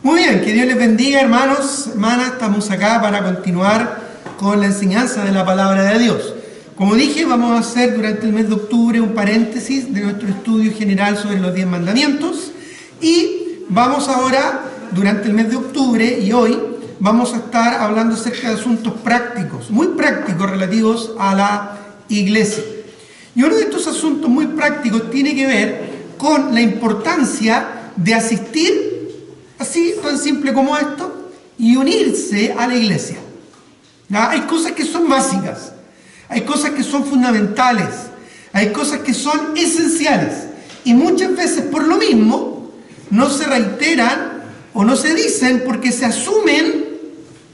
Muy bien, que Dios les bendiga, hermanos, hermanas. Estamos acá para continuar con la enseñanza de la palabra de Dios. Como dije, vamos a hacer durante el mes de octubre un paréntesis de nuestro estudio general sobre los 10 mandamientos. Y vamos ahora, durante el mes de octubre y hoy, vamos a estar hablando acerca de asuntos prácticos, muy prácticos relativos a la iglesia. Y uno de estos asuntos muy prácticos tiene que ver con la importancia de asistir, así tan simple como esto, y unirse a la iglesia. ¿Ya? Hay cosas que son básicas, hay cosas que son fundamentales, hay cosas que son esenciales, y muchas veces por lo mismo no se reiteran o no se dicen porque se asumen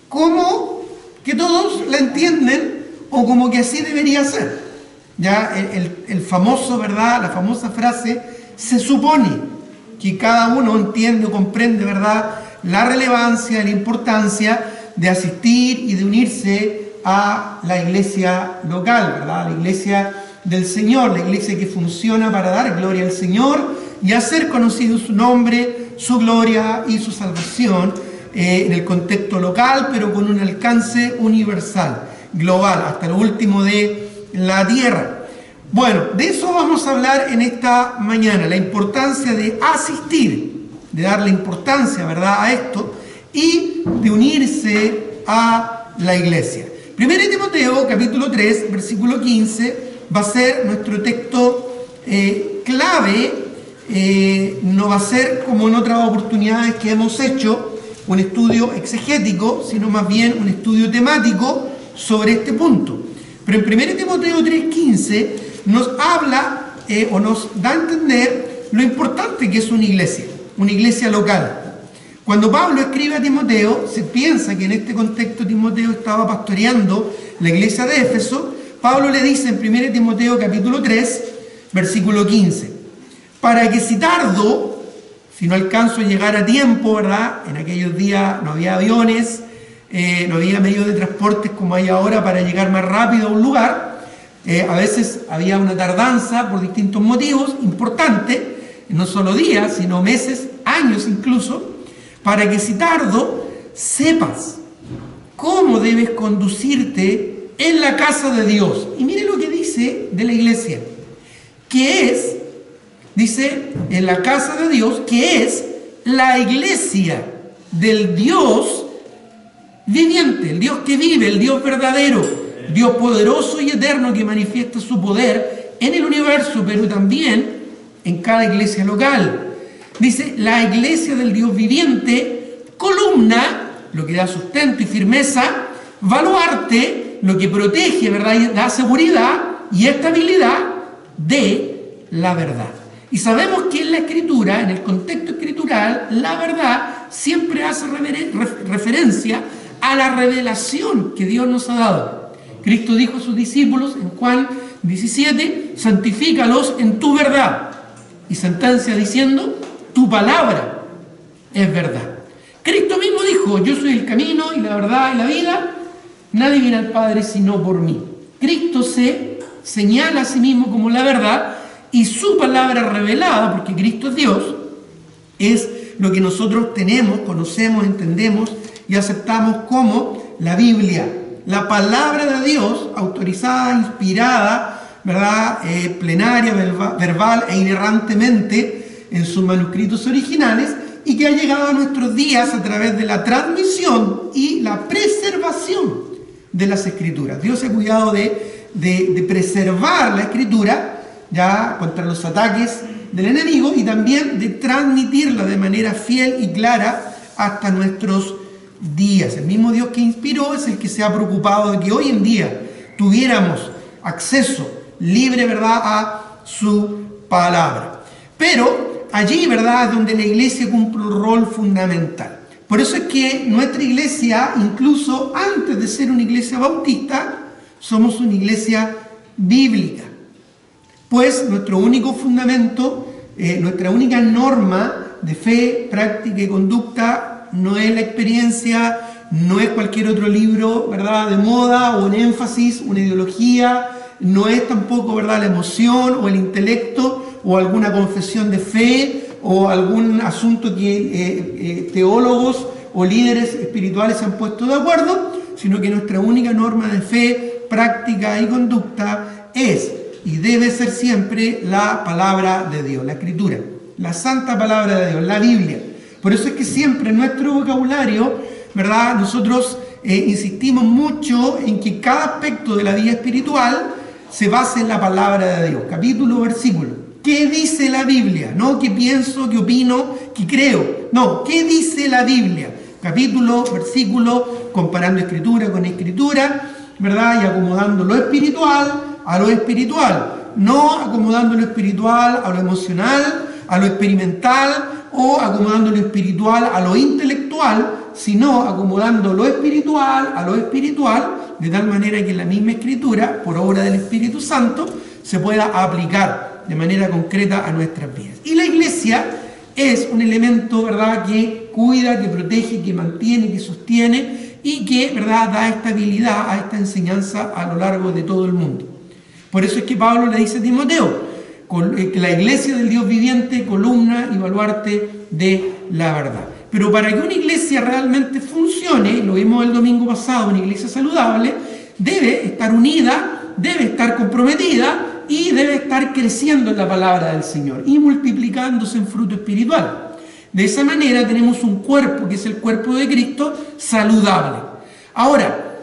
como que todos la entienden o como que así debería ser. Ya el famoso, ¿verdad? La famosa frase, se supone que cada uno entiende o comprende, ¿verdad?, la relevancia, la importancia de asistir y de unirse a la iglesia local, ¿verdad?, la iglesia del Señor, la iglesia que funciona para dar gloria al Señor y hacer conocido su nombre, su gloria y su salvación en el contexto local, pero con un alcance universal, global, hasta lo último de la tierra. Bueno, de eso vamos a hablar en esta mañana, la importancia de asistir, de darle importancia, ¿verdad?, a esto y de unirse a la iglesia. 1 Timoteo, capítulo 3, versículo 15, va a ser nuestro texto clave. No va a ser como en otras oportunidades que hemos hecho un estudio exegético, sino más bien un estudio temático sobre este punto. Pero en 1 Timoteo 3:15 nos habla o nos da a entender lo importante que es una iglesia local. Cuando Pablo escribe a Timoteo, se piensa que en este contexto Timoteo estaba pastoreando la iglesia de Éfeso. Pablo le dice en 1 Timoteo capítulo 3, versículo 15, para que si tardo, si no alcanzo a llegar a tiempo, ¿verdad? En aquellos días no había aviones, no había medios de transporte como hay ahora para llegar más rápido a un lugar. A veces había una tardanza por distintos motivos importantes, no solo días, sino meses, años incluso, para que si tardo, sepas cómo debes conducirte en la casa de Dios. Y mire lo que dice de la iglesia, que es, dice, en la casa de Dios, que es la iglesia del Dios viviente, el Dios que vive, el Dios verdadero, Dios poderoso y eterno que manifiesta su poder en el universo, pero también en cada iglesia local. Dice, la iglesia del Dios viviente, columna, lo que da sustento y firmeza, baluarte, lo que protege, ¿verdad?, y da seguridad y estabilidad de la verdad. Y sabemos que en la escritura, en el contexto escritural, la verdad siempre hace referencia a la revelación que Dios nos ha dado. Cristo dijo a sus discípulos en Juan 17, santifícalos en tu verdad. Y sentencia diciendo, tu palabra es verdad. Cristo mismo dijo, yo soy el camino y la verdad y la vida, nadie viene al Padre sino por mí. Cristo se señala a sí mismo como la verdad y su palabra revelada, porque Cristo es Dios, es lo que nosotros tenemos, conocemos, entendemos y aceptamos como la Biblia. La palabra de Dios, autorizada, inspirada, ¿verdad?, plenaria, verbal e inerrantemente en sus manuscritos originales y que ha llegado a nuestros días a través de la transmisión y la preservación de las Escrituras. Dios se ha cuidado de preservar la Escritura ya contra los ataques del enemigo y también de transmitirla de manera fiel y clara hasta nuestros días. El mismo Dios que inspiró es el que se ha preocupado de que hoy en día tuviéramos acceso libre, ¿verdad?, a su palabra. Pero allí, ¿verdad?, es donde la iglesia cumple un rol fundamental. Por eso es que nuestra iglesia, incluso antes de ser una iglesia bautista, somos una iglesia bíblica. Pues nuestro único fundamento, nuestra única norma de fe, práctica y conducta no es la experiencia, no es cualquier otro libro, ¿verdad?, de moda o un énfasis, una ideología, no es tampoco, ¿verdad?, la emoción o el intelecto o alguna confesión de fe o algún asunto que teólogos o líderes espirituales se han puesto de acuerdo, sino que nuestra única norma de fe, práctica y conducta es y debe ser siempre la palabra de Dios, la Escritura, la santa palabra de Dios, la Biblia. Por eso es que siempre en nuestro vocabulario, ¿verdad?, nosotros insistimos mucho en que cada aspecto de la vida espiritual se base en la palabra de Dios, capítulo, versículo. ¿Qué dice la Biblia? No qué pienso, qué opino, qué creo. No, ¿qué dice la Biblia? Capítulo, versículo, comparando escritura con escritura, ¿verdad? Y acomodando lo espiritual a lo espiritual. No acomodando lo espiritual a lo emocional, a lo experimental, o acomodando lo espiritual a lo intelectual, sino acomodando lo espiritual a lo espiritual, de tal manera que la misma escritura, por obra del Espíritu Santo, se pueda aplicar de manera concreta a nuestras vidas. Y la iglesia es un elemento, ¿verdad?, que cuida, que protege, que mantiene, que sostiene y que, ¿verdad?, da estabilidad a esta enseñanza a lo largo de todo el mundo. Por eso es que Pablo le dice a Timoteo que la iglesia del Dios viviente, columna y baluarte de la verdad. Pero para que una iglesia realmente funcione, lo vimos el domingo pasado, una iglesia saludable, debe estar unida, debe estar comprometida y debe estar creciendo en la palabra del Señor y multiplicándose en fruto espiritual. De esa manera tenemos un cuerpo, que es el cuerpo de Cristo, saludable. Ahora,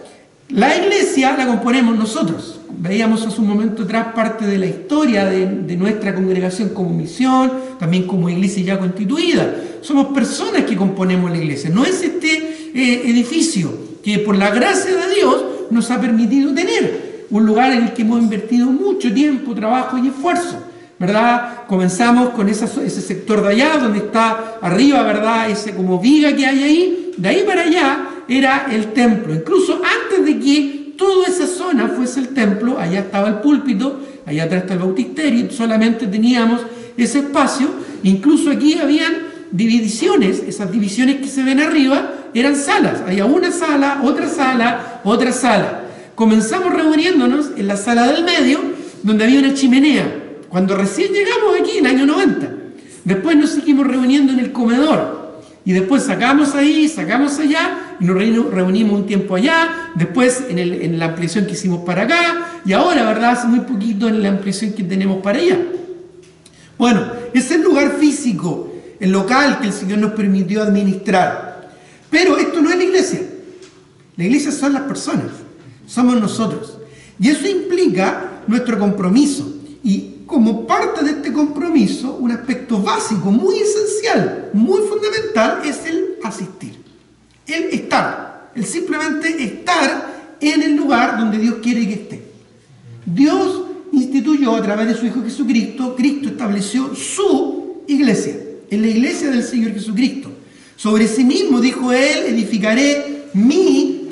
la iglesia la componemos nosotros. Veíamos hace un momento atrás parte de la historia de nuestra congregación como misión, también como iglesia ya constituida. Somos personas que componemos la iglesia. No es este edificio que por la gracia de Dios nos ha permitido tener un lugar en el que hemos invertido mucho tiempo, trabajo y esfuerzo, ¿verdad? Comenzamos con ese sector de allá, donde está arriba, ¿verdad?, ese como viga que hay ahí. De ahí para allá era el templo. Incluso antes de que toda esa zona fuese el templo, allá estaba el púlpito, allá atrás está el bautisterio, solamente teníamos ese espacio. Incluso aquí habían divisiones, esas divisiones que se ven arriba eran salas, había una sala, otra sala, otra sala. Comenzamos reuniéndonos en la sala del medio, donde había una chimenea, cuando recién llegamos aquí en el año 90. Después nos seguimos reuniendo en el comedor, y después sacamos ahí, sacamos allá, y nos reunimos un tiempo allá, después en la ampliación que hicimos para acá, y ahora, ¿verdad?, hace muy poquito en la ampliación que tenemos para allá. Bueno, es el lugar físico, el local que el Señor nos permitió administrar. Pero esto no es la iglesia. La iglesia son las personas, somos nosotros. Y eso implica nuestro compromiso. Y como parte de este compromiso, un aspecto básico, muy esencial, muy fundamental, es el asistir. El estar. El simplemente estar en el lugar donde Dios quiere que esté. Dios instituyó a través de su Hijo Jesucristo, Cristo estableció su iglesia. En la iglesia del Señor Jesucristo. Sobre sí mismo, dijo Él, edificaré mi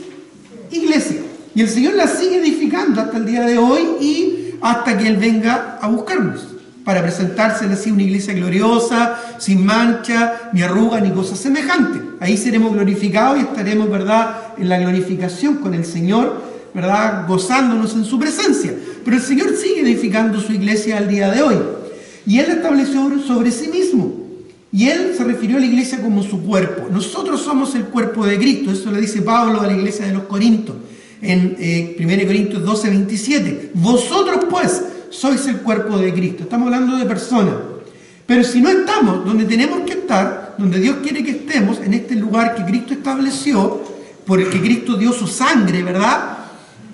iglesia. Y el Señor la sigue edificando hasta el día de hoy y hasta que Él venga a buscarnos, para presentársela así una iglesia gloriosa, sin mancha, ni arruga, ni cosa semejante. Ahí seremos glorificados y estaremos, ¿verdad?, en la glorificación con el Señor, ¿verdad?, gozándonos en su presencia. Pero el Señor sigue edificando su iglesia al día de hoy. Y Él la estableció sobre sí mismo. Y Él se refirió a la iglesia como su cuerpo. Nosotros somos el cuerpo de Cristo. Eso le dice Pablo a la iglesia de los Corintios. En 1 Corintios 12, 27. Vosotros pues sois el cuerpo de Cristo. Estamos hablando de personas. Pero si no estamos donde tenemos que estar, donde Dios quiere que estemos, en este lugar que Cristo estableció, por el que Cristo dio su sangre, ¿verdad?,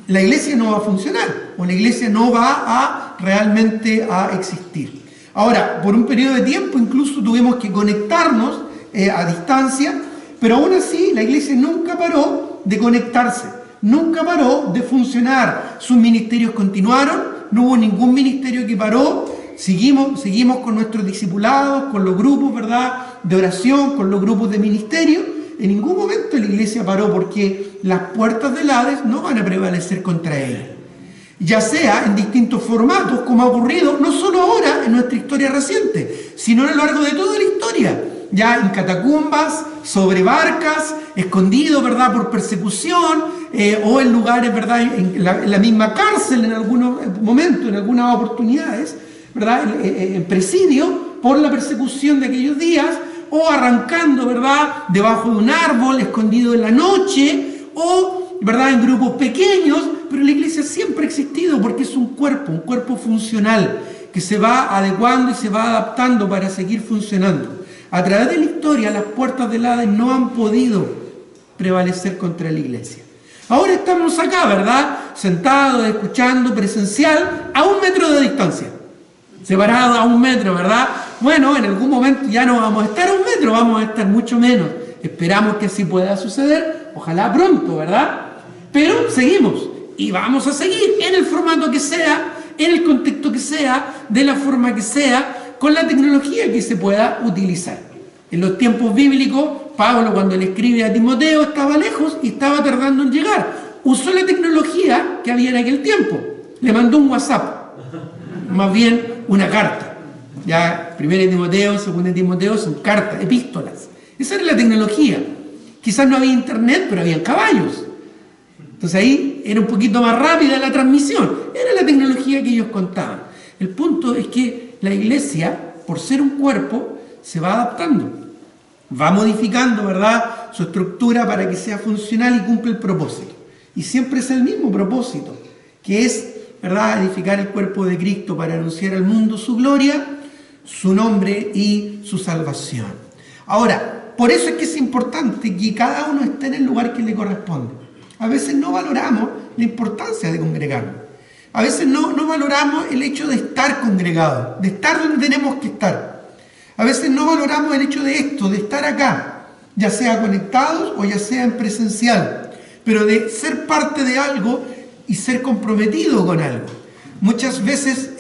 la iglesia no va a funcionar. O la iglesia no va realmente a existir. Ahora, por un periodo de tiempo incluso tuvimos que conectarnos a distancia, pero aún así la iglesia nunca paró de conectarse, nunca paró de funcionar. Sus ministerios continuaron, no hubo ningún ministerio que paró. Seguimos con nuestros discipulados, con los grupos, ¿verdad?, de oración, con los grupos de ministerio. En ningún momento la iglesia paró, porque las puertas del Hades no van a prevalecer contra ella. Ya sea en distintos formatos, como ha ocurrido no solo ahora en nuestra historia reciente, sino a lo largo de toda la historia. Ya en catacumbas, sobre barcas, escondidos, ¿verdad?, por persecución, o en lugares, ¿verdad?, en la misma cárcel en algunos momentos, en algunas oportunidades, ¿verdad?, en presidio, por la persecución de aquellos días, o arrancando, ¿verdad?, debajo de un árbol, escondido en la noche, o, ¿verdad?, en grupos pequeños, pero la iglesia siempre ha existido porque es un cuerpo funcional, que se va adecuando y se va adaptando para seguir funcionando. A través de la historia, las puertas del Hades no han podido prevalecer contra la iglesia. Ahora estamos acá, ¿verdad?, sentados, escuchando, presencial, a 1 metro de distancia. Separados a 1 metro, ¿verdad? Bueno, en algún momento ya no vamos a estar a 1 metro, vamos a estar mucho menos. Esperamos que así pueda suceder, ojalá pronto, ¿verdad? Pero seguimos y vamos a seguir en el formato que sea, en el contexto que sea, de la forma que sea, con la tecnología que se pueda utilizar. En los tiempos bíblicos, Pablo, cuando le escribe a Timoteo, estaba lejos y estaba tardando en llegar. Usó la tecnología que había en aquel tiempo. Le mandó un WhatsApp, más bien una carta. Ya, 1 Timoteo, 2 Timoteo son cartas, epístolas. Esa era la tecnología. Quizás no había internet, pero había caballos. Entonces ahí era un poquito más rápida la transmisión. Era la tecnología que ellos contaban. El punto es que la iglesia, por ser un cuerpo, se va adaptando. Va modificando, ¿verdad?, su estructura para que sea funcional y cumpla el propósito. Y siempre es el mismo propósito, que es, ¿verdad?, edificar el cuerpo de Cristo para anunciar al mundo su gloria, su nombre y su salvación. Ahora, por eso es que es importante que cada uno esté en el lugar que le corresponde. A veces no valoramos la importancia de congregarnos. A veces no valoramos el hecho de estar congregados, de estar donde tenemos que estar. A veces no valoramos el hecho de esto, de estar acá, ya sea conectados o ya sea en presencial, pero de ser parte de algo y ser comprometido con algo. Muchas veces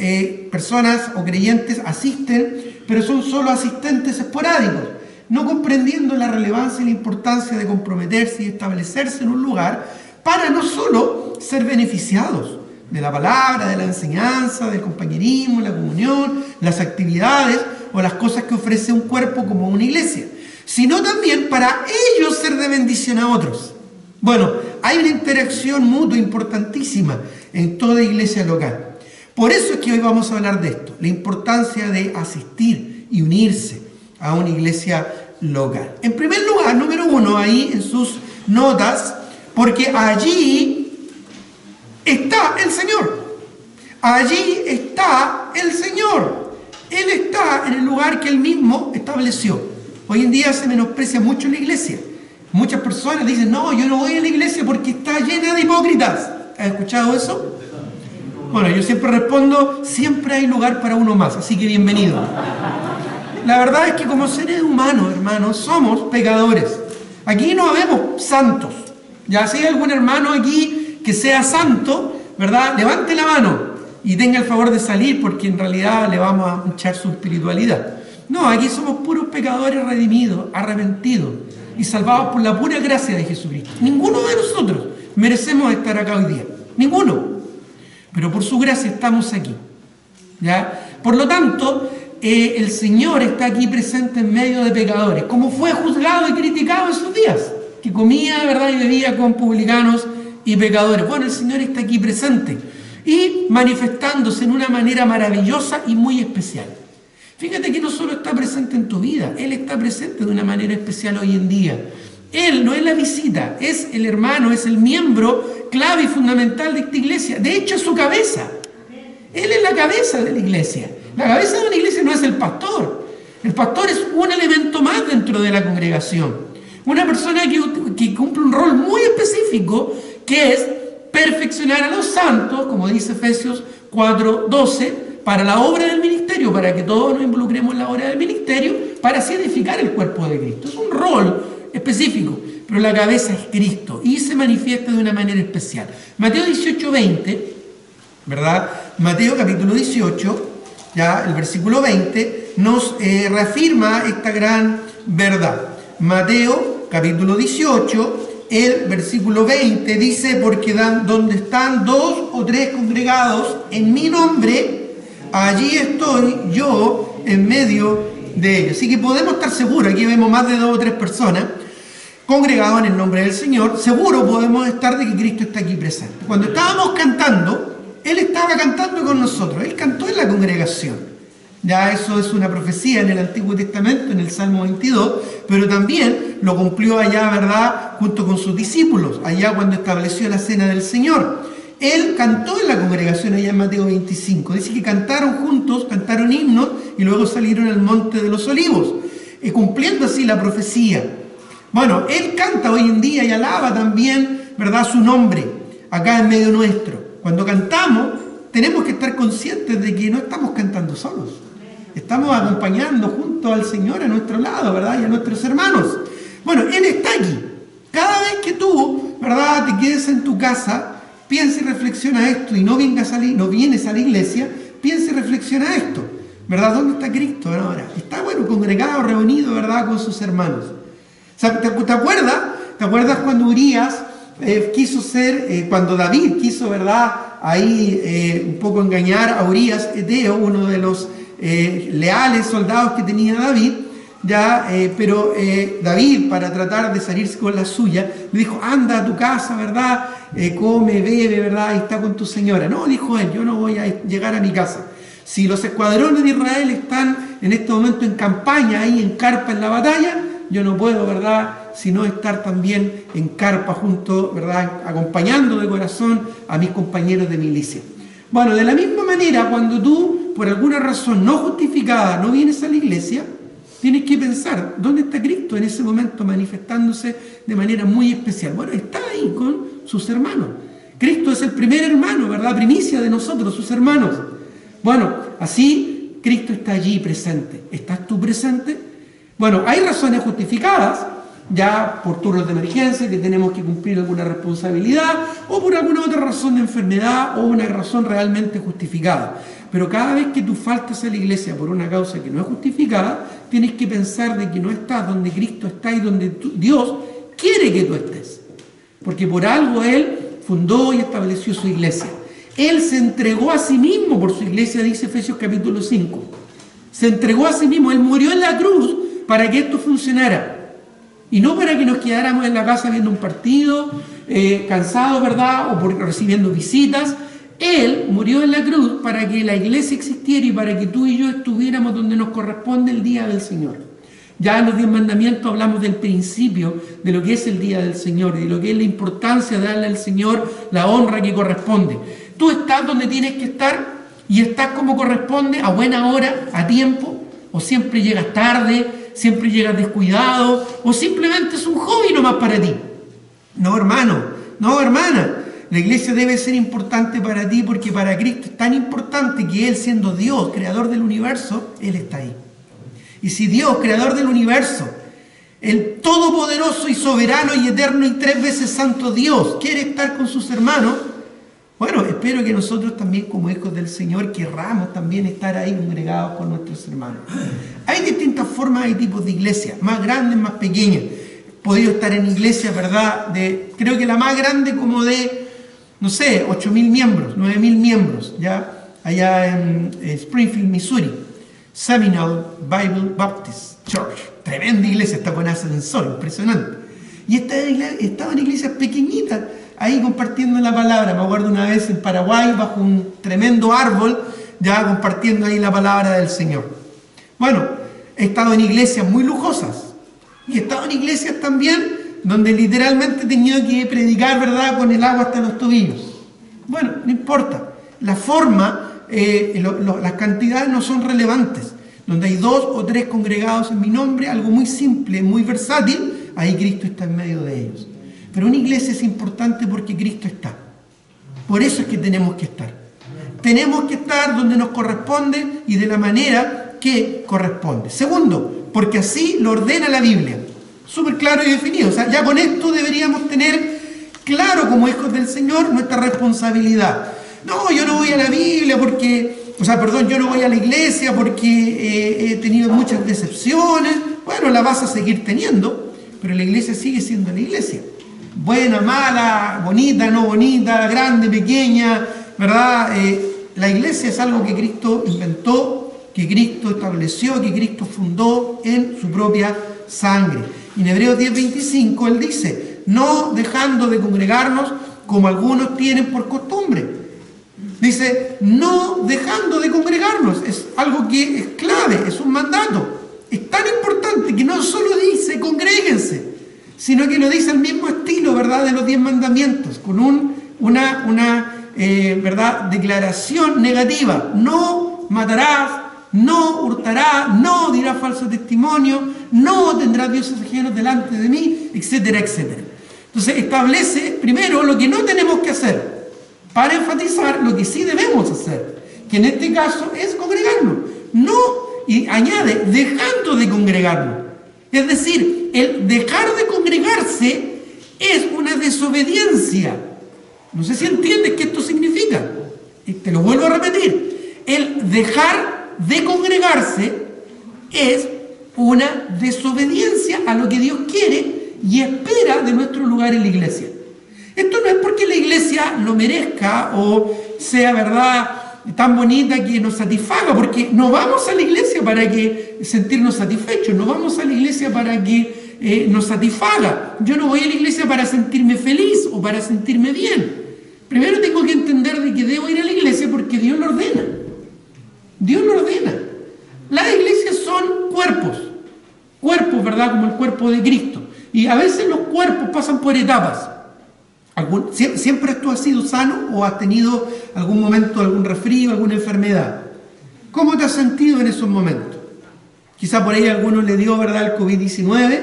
personas o creyentes asisten, pero son solo asistentes esporádicos, no comprendiendo la relevancia y la importancia de comprometerse y establecerse en un lugar para no solo ser beneficiados de la palabra, de la enseñanza, del compañerismo, la comunión, las actividades o las cosas que ofrece un cuerpo como una iglesia, sino también para ellos ser de bendición a otros. Bueno, hay una interacción mutua importantísima en toda iglesia local. Por eso es que hoy vamos a hablar de esto, la importancia de asistir y unirse a una iglesia local. En primer lugar, número 1, ahí en sus notas, porque allí está el Señor. Allí está el Señor. Él está en el lugar que Él mismo estableció. Hoy en día se menosprecia mucho la iglesia. Muchas personas dicen, no, yo no voy a la iglesia porque está llena de hipócritas. ¿Has escuchado eso? Bueno, yo siempre respondo, siempre hay lugar para uno más, así que bienvenido. La verdad es que como seres humanos, hermanos, somos pecadores. Aquí no habemos santos. Ya si hay algún hermano aquí que sea santo, ¿verdad? Levante la mano y tenga el favor de salir, porque en realidad le vamos a echar su espiritualidad. No, aquí somos puros pecadores redimidos, arrepentidos y salvados por la pura gracia de Jesucristo. Ninguno de nosotros merecemos estar acá hoy día. Ninguno. Pero por su gracia estamos aquí. ¿Ya? Por lo tanto, el Señor está aquí presente en medio de pecadores, como fue juzgado y criticado en sus días, que comía, ¿verdad?, y bebía con publicanos y pecadores. Bueno, el Señor está aquí presente y manifestándose en una manera maravillosa y muy especial. Fíjate que no solo está presente en tu vida, Él está presente de una manera especial hoy en día. Él no es la visita, es el hermano, es el miembro clave y fundamental de esta iglesia. De hecho, es su cabeza. Él es la cabeza de la iglesia. La cabeza de una iglesia no es el pastor. El pastor es un elemento más dentro de la congregación. Una persona que cumple un rol muy específico, que es perfeccionar a los santos, como dice Efesios 4:12, para la obra del ministerio, para que todos nos involucremos en la obra del ministerio, para así edificar el cuerpo de Cristo. Es un rol específico, pero la cabeza es Cristo y se manifiesta de una manera especial. Mateo 18:20, ¿verdad? Mateo capítulo 18, ya el versículo 20, nos reafirma esta gran verdad. Mateo capítulo 18, el versículo 20 dice, porque donde están 2 o 3 congregados en mi nombre, allí estoy yo en medio de ellos. Así que podemos estar seguros, aquí vemos más de 2 o 3 personas congregados en el nombre del Señor, seguro podemos estar de que Cristo está aquí presente. Cuando estábamos cantando, Él estaba cantando con nosotros, Él cantó en la congregación. Ya eso es una profecía en el Antiguo Testamento, en el Salmo 22, pero también lo cumplió allá, ¿verdad?, junto con sus discípulos, allá cuando estableció la cena del Señor. Él cantó en la congregación allá en Mateo 25. Dice que cantaron juntos, cantaron himnos y luego salieron al monte de los olivos, cumpliendo así la profecía. Bueno, Él canta hoy en día y alaba también, ¿verdad?, su nombre acá en medio nuestro. Cuando cantamos, tenemos que estar conscientes de que no estamos cantando solos. Estamos acompañando junto al Señor a nuestro lado, ¿verdad?, y a nuestros hermanos. Bueno, Él está aquí. Cada vez que tú, ¿verdad?, te quedes en tu casa, piensa y reflexiona esto y no vienes a la iglesia, piensa y reflexiona esto, ¿verdad? ¿Dónde está Cristo ahora? Está, bueno, congregado, reunido, ¿verdad?, con sus hermanos. O sea, ¿te acuerdas cuando Urías quiso ser, cuando David quiso, ¿verdad?, ahí un poco engañar a Urías Eteo, uno de los leales soldados que tenía David, pero David, para tratar de salirse con la suya, le dijo: anda a tu casa, ¿verdad?, come, bebe, ¿verdad?, y está con tu señora. No, dijo él, yo no voy a llegar a mi casa. Si los escuadrones de Israel están en este momento en campaña, ahí en carpa en la batalla, yo no puedo, ¿verdad?, sino estar también en carpa junto, ¿verdad?, acompañando de corazón a mis compañeros de milicia. Bueno, de la misma manera, cuando tú, por alguna razón no justificada, no vienes a la iglesia, tienes que pensar, ¿dónde está Cristo en ese momento manifestándose de manera muy especial? Bueno, está ahí con sus hermanos. Cristo es el primer hermano, ¿verdad?, primicia de nosotros, sus hermanos. Bueno, así Cristo está allí presente. ¿Estás tú presente? Bueno, hay razones justificadas, ya por turnos de emergencia, que tenemos que cumplir alguna responsabilidad, o por alguna otra razón de enfermedad, o una razón realmente justificada. Pero cada vez que tú faltas a la iglesia por una causa que no es justificada, tienes que pensar de que no estás donde Cristo está y donde Dios quiere que tú estés. Porque por algo Él fundó y estableció su iglesia. Él se entregó a sí mismo por su iglesia, dice Efesios capítulo 5. Se entregó a sí mismo, Él murió en la cruz para que esto funcionara. Y no para que nos quedáramos en la casa viendo un partido, cansados, ¿verdad?, o recibiendo visitas. Él murió en la cruz para que la iglesia existiera y para que tú y yo estuviéramos donde nos corresponde el día del Señor. Ya en los 10 mandamientos hablamos del principio de lo que es el día del Señor y de lo que es la importancia de darle al Señor la honra que corresponde. Tú estás donde tienes que estar y estás como corresponde, a buena hora, a tiempo, o siempre llegas tarde, siempre llegas descuidado, o simplemente es un hobby nomás para ti. No, hermano, no, hermana. La iglesia debe ser importante para ti porque para Cristo es tan importante que Él, siendo Dios, creador del universo, Él está ahí. Y si Dios, creador del universo, el todopoderoso y soberano y eterno y 3 veces santo Dios, quiere estar con sus hermanos, bueno, espero que nosotros también como hijos del Señor querramos también estar ahí congregados con nuestros hermanos. Hay distintas formas, hay tipos de iglesias, más grandes, más pequeñas. He podido estar en iglesias, ¿verdad?, creo que la más grande como de, no sé, 8.000 miembros, 9.000 miembros, ya allá en Springfield, Missouri. Seminole Bible Baptist Church. Tremenda iglesia, está con ascensor, impresionante. Y estaba en iglesias pequeñitas, ahí compartiendo la palabra. Me acuerdo una vez en Paraguay, bajo un tremendo árbol, ya compartiendo ahí la palabra del Señor. Bueno, he estado en iglesias muy lujosas. Y he estado en iglesias también donde literalmente he tenido que predicar, ¿verdad?, con el agua hasta los tobillos. Bueno, no importa. La forma, las cantidades no son relevantes. Donde hay 2 o 3 congregados en mi nombre, algo muy simple, muy versátil, ahí Cristo está en medio de ellos. Pero una iglesia es importante porque Cristo está. Por eso es que tenemos que estar. Tenemos que estar donde nos corresponde y de la manera que corresponde. Segundo, porque así lo ordena la Biblia. Súper claro y definido. O sea, ya con esto deberíamos tener claro como hijos del Señor nuestra responsabilidad. No, yo no voy a la Biblia porque, yo no voy a la iglesia porque he tenido muchas decepciones. Bueno, la vas a seguir teniendo, pero la iglesia sigue siendo la iglesia. Buena, mala, bonita, no bonita, grande, pequeña, ¿verdad? La iglesia es algo que Cristo inventó, que Cristo estableció, que Cristo fundó en su propia sangre. Y en Hebreos 10:25 Él dice, no dejando de congregarnos como algunos tienen por costumbre. Dice, no dejando de congregarnos. Es algo que es clave, es un mandato. Es tan importante que no solo dice congréguense, sino que lo dice al mismo estilo, ¿verdad?, de los 10 mandamientos, con una ¿verdad?, declaración negativa. No matarás, no hurtarás, no dirás falso testimonio, no tendrás dioses ajenos delante de mí, etcétera, etcétera. Entonces establece primero lo que no tenemos que hacer, para enfatizar lo que sí debemos hacer, que en este caso es congregarnos. No, y añade, dejando de congregarnos. Es decir, el dejar de congregarse es una desobediencia. No sé si entiendes qué esto significa. Y te lo vuelvo a repetir. El dejar de congregarse es una desobediencia a lo que Dios quiere y espera de nuestro lugar en la iglesia. Esto no es porque la iglesia lo merezca o sea, ¿verdad?, tan bonita que nos satisfaga, porque no vamos a la iglesia para que sentirnos satisfechos, no vamos a la iglesia para que nos satisfaga. Yo no voy a la iglesia para sentirme feliz o para sentirme bien. Primero tengo que entender de que debo ir a la iglesia porque Dios lo ordena. Dios lo ordena. Las iglesias son cuerpos, ¿verdad?, como el cuerpo de Cristo. Y a veces los cuerpos pasan por etapas. ¿Siempre tú has sido sano o has tenido algún momento, algún resfrío, alguna enfermedad? ¿Cómo te has sentido en esos momentos? Quizá por ahí a algunos le dio, ¿verdad?, el COVID-19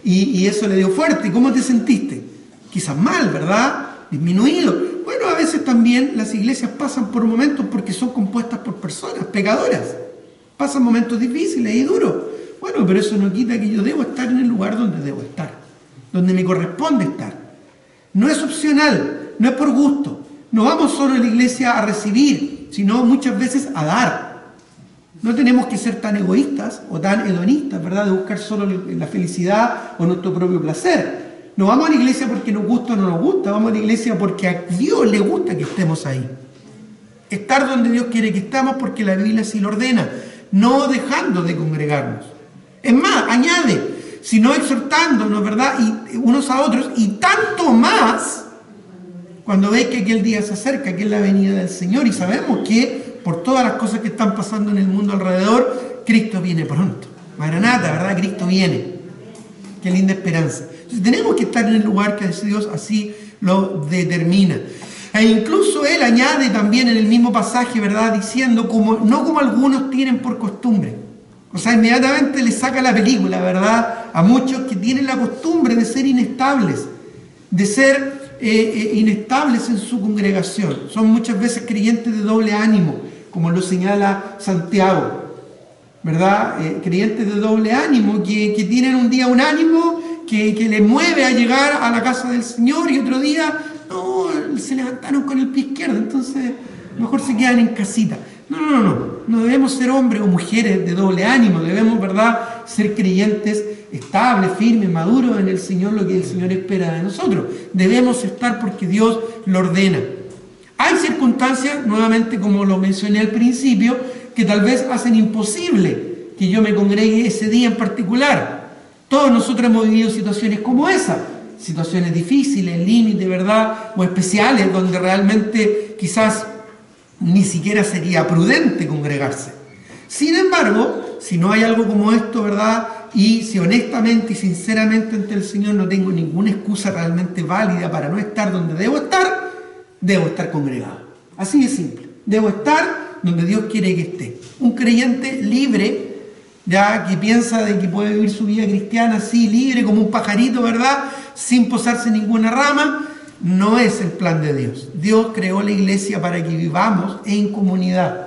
y eso le dio fuerte. ¿Cómo te sentiste? Quizás mal, ¿verdad?, disminuido. Bueno, a veces también las iglesias pasan por momentos porque son compuestas por personas pecadoras. Pasan momentos difíciles y duros. Bueno, pero eso no quita que yo debo estar en el lugar donde debo estar, donde me corresponde estar. No es opcional, no es por gusto. No vamos solo a la iglesia a recibir, sino muchas veces a dar. No tenemos que ser tan egoístas o tan hedonistas, ¿verdad?, de buscar solo la felicidad o nuestro propio placer. No vamos a la iglesia porque nos gusta o no nos gusta, vamos a la iglesia porque a Dios le gusta que estemos ahí. Estar donde Dios quiere que estemos porque la Biblia así lo ordena, no dejando de congregarnos. Es más, añade, sino exhortándonos, ¿verdad?, y unos a otros, y tanto más cuando veis que aquel día se acerca, que es la venida del Señor, y sabemos que por todas las cosas que están pasando en el mundo alrededor, Cristo viene pronto. Maranata, ¿verdad?, Cristo viene. Qué linda esperanza. Entonces tenemos que estar en el lugar que Dios así lo determina. E incluso Él añade también en el mismo pasaje, ¿verdad?, diciendo, no como algunos tienen por costumbre. O sea, inmediatamente le saca la película, ¿verdad?, a muchos que tienen la costumbre de ser inestables, de ser inestables en su congregación. Son muchas veces creyentes de doble ánimo, como lo señala Santiago, ¿verdad? Creyentes de doble ánimo, que tienen un día un ánimo que les mueve a llegar a la casa del Señor y otro día, no, se levantaron con el pie izquierdo, entonces mejor se quedan en casita. No debemos ser hombres o mujeres de doble ánimo, debemos, ¿verdad?, ser creyentes estables, firmes, maduros en el Señor, lo que el Señor espera de nosotros. Debemos estar porque Dios lo ordena. Hay circunstancias, nuevamente como lo mencioné al principio, que tal vez hacen imposible que yo me congregue ese día en particular. Todos nosotros hemos vivido situaciones como esa, situaciones difíciles, límites, ¿verdad?, o especiales, donde realmente quizás ni siquiera sería prudente congregarse. Sin embargo, si no hay algo como esto, ¿verdad?, y si honestamente y sinceramente ante el Señor no tengo ninguna excusa realmente válida para no estar donde debo estar congregado. Así de simple. Debo estar donde Dios quiere que esté. Un creyente libre, ya que piensa de que puede vivir su vida cristiana así, libre como un pajarito, ¿verdad?, sin posarse en ninguna rama, no es el plan de Dios. Dios creó la iglesia para que vivamos en comunidad,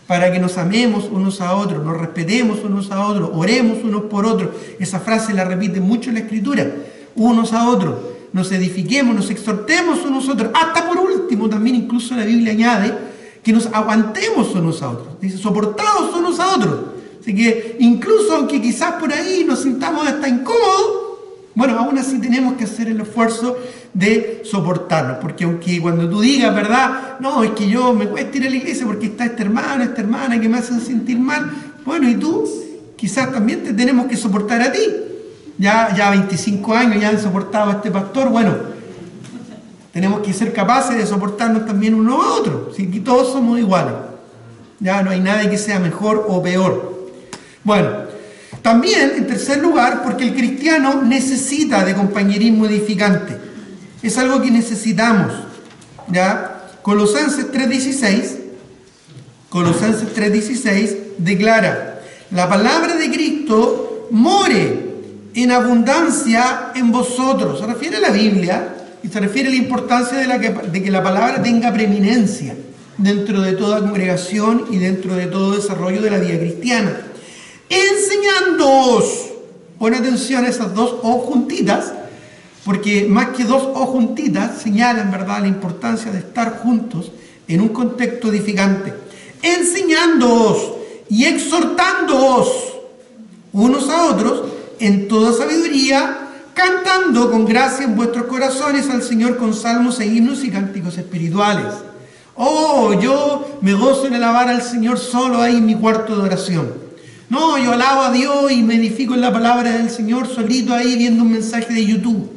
para que nos amemos unos a otros, nos respetemos unos a otros, oremos unos por otros. Esa frase la repite mucho en la Escritura. Unos a otros, nos edifiquemos, nos exhortemos unos a otros. Hasta por último, también incluso la Biblia añade que nos aguantemos unos a otros. Dice, soportados unos a otros. Así que incluso aunque quizás por ahí nos sintamos hasta incómodos, bueno, aún así tenemos que hacer el esfuerzo de soportarnos, porque aunque cuando tú digas, ¿verdad?, no, es que yo me cuesta ir a la iglesia porque está esta hermana que me hacen sentir mal, bueno, y tú, quizás también te tenemos que soportar a ti. Ya 25 años ya han soportado a este pastor, bueno, Tenemos que ser capaces de soportarnos también uno a otro. ¿Sí? Aquí todos somos iguales. Ya no hay nadie que sea mejor o peor. Bueno, también, en tercer lugar, porque el cristiano necesita de compañerismo edificante. Es algo que necesitamos. ¿Ya? Colosenses 3:16 declara: la palabra de Cristo more en abundancia en vosotros. Se refiere a la Biblia y se refiere a la importancia de que la palabra tenga preeminencia dentro de toda congregación y dentro de todo desarrollo de la vida cristiana. Enseñándoos, pon atención a esas dos O juntitas, porque más que dos O juntitas señalan, ¿verdad?, la importancia de estar juntos en un contexto edificante. Enseñándoos y exhortándoos unos a otros en toda sabiduría, cantando con gracia en vuestros corazones al Señor con salmos e himnos y cánticos espirituales. Oh, yo me gozo en alabar al Señor solo ahí en mi cuarto de oración. No, yo alabo a Dios y me edifico en la palabra del Señor solito ahí viendo un mensaje de YouTube.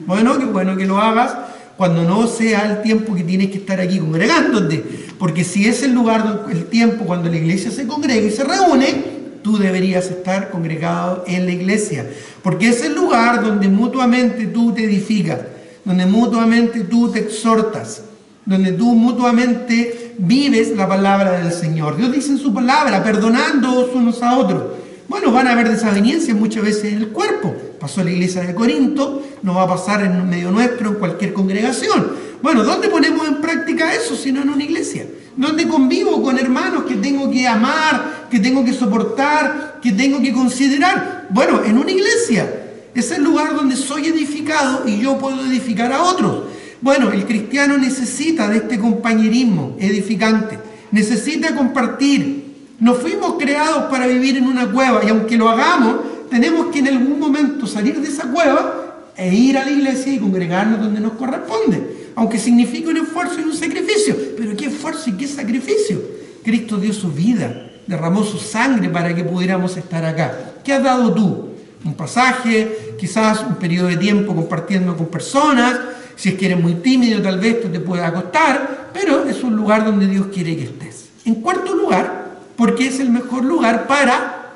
Bueno, qué bueno que lo hagas cuando no sea el tiempo que tienes que estar aquí congregándote. Porque si es el lugar, el tiempo cuando la iglesia se congrega y se reúne, tú deberías estar congregado en la iglesia. Porque es el lugar donde mutuamente tú te edificas, donde mutuamente tú te exhortas, donde tú mutuamente vives la palabra del Señor. Dios dice en su palabra: perdonándoos unos a otros. Bueno, van a haber desavenencias muchas veces en el cuerpo. Pasó en la iglesia de Corinto, no va a pasar en medio nuestro, en cualquier congregación. Bueno, ¿dónde ponemos en práctica eso si no en una iglesia? ¿Dónde convivo con hermanos que tengo que amar, que tengo que soportar, que tengo que considerar? Bueno, en una iglesia. Es el lugar donde soy edificado y yo puedo edificar a otros. Bueno, el cristiano necesita de este compañerismo edificante. Necesita compartir. No fuimos creados para vivir en una cueva, y aunque lo hagamos, tenemos que en algún momento salir de esa cueva e ir a la iglesia y congregarnos donde nos corresponde, aunque signifique un esfuerzo y un sacrificio. Pero ¿qué esfuerzo y qué sacrificio? Cristo dio su vida, derramó su sangre para que pudiéramos estar acá. ¿Qué has dado tú? Un pasaje, quizás un periodo de tiempo compartiendo con personas. Si es que eres muy tímido, tal vez esto te pueda costar, pero es un lugar donde Dios quiere que estés. En cuarto lugar, porque es el mejor lugar para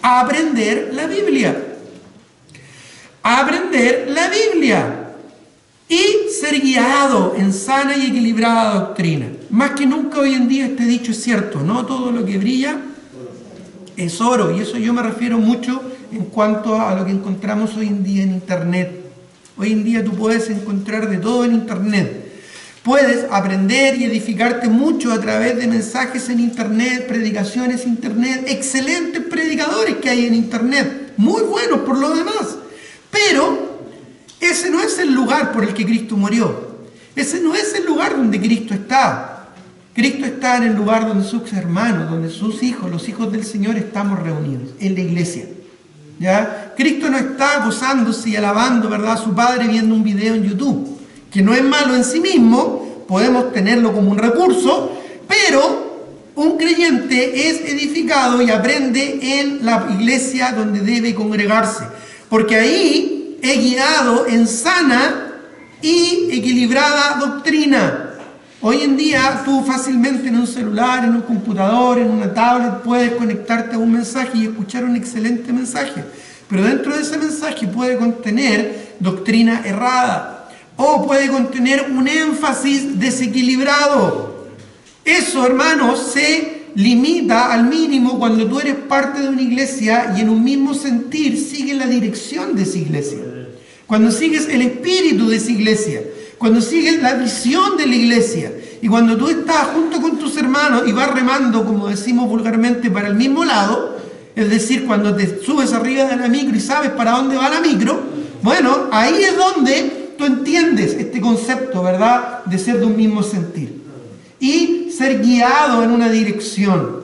aprender la Biblia. Aprender la Biblia y ser guiado en sana y equilibrada doctrina. Más que nunca hoy en día este dicho es cierto: no todo lo que brilla es oro. Y eso yo me refiero mucho en cuanto a lo que encontramos hoy en día en Internet. Hoy en día tú puedes encontrar de todo en Internet. Puedes aprender y edificarte mucho a través de mensajes en Internet, predicaciones en Internet, excelentes predicadores que hay en Internet, muy buenos por lo demás. Pero ese no es el lugar por el que Cristo murió. Ese no es el lugar donde Cristo está. Cristo está en el lugar donde sus hermanos, donde sus hijos, los hijos del Señor, estamos reunidos, en la iglesia. ¿Ya? Cristo no está gozándose y alabando, ¿verdad?, a su Padre viendo un video en YouTube, que no es malo en sí mismo, podemos tenerlo como un recurso, pero un creyente es edificado y aprende en la iglesia donde debe congregarse, porque ahí es guiado en sana y equilibrada doctrina. Hoy en día tú fácilmente en un celular, en un computador, en una tablet puedes conectarte a un mensaje y escuchar un excelente mensaje, pero dentro de ese mensaje puede contener doctrina errada o puede contener un énfasis desequilibrado. Eso, hermanos, se limita al mínimo cuando tú eres parte de una iglesia y en un mismo sentir sigues la dirección de esa iglesia, cuando sigues el espíritu de esa iglesia, cuando sigues la visión de la iglesia, y cuando tú estás junto con tus hermanos y vas remando, como decimos vulgarmente, para el mismo lado, es decir, cuando te subes arriba de la micro y sabes para dónde va la micro, bueno, ahí es donde tú entiendes este concepto, ¿verdad?, de ser de un mismo sentir y ser guiado en una dirección.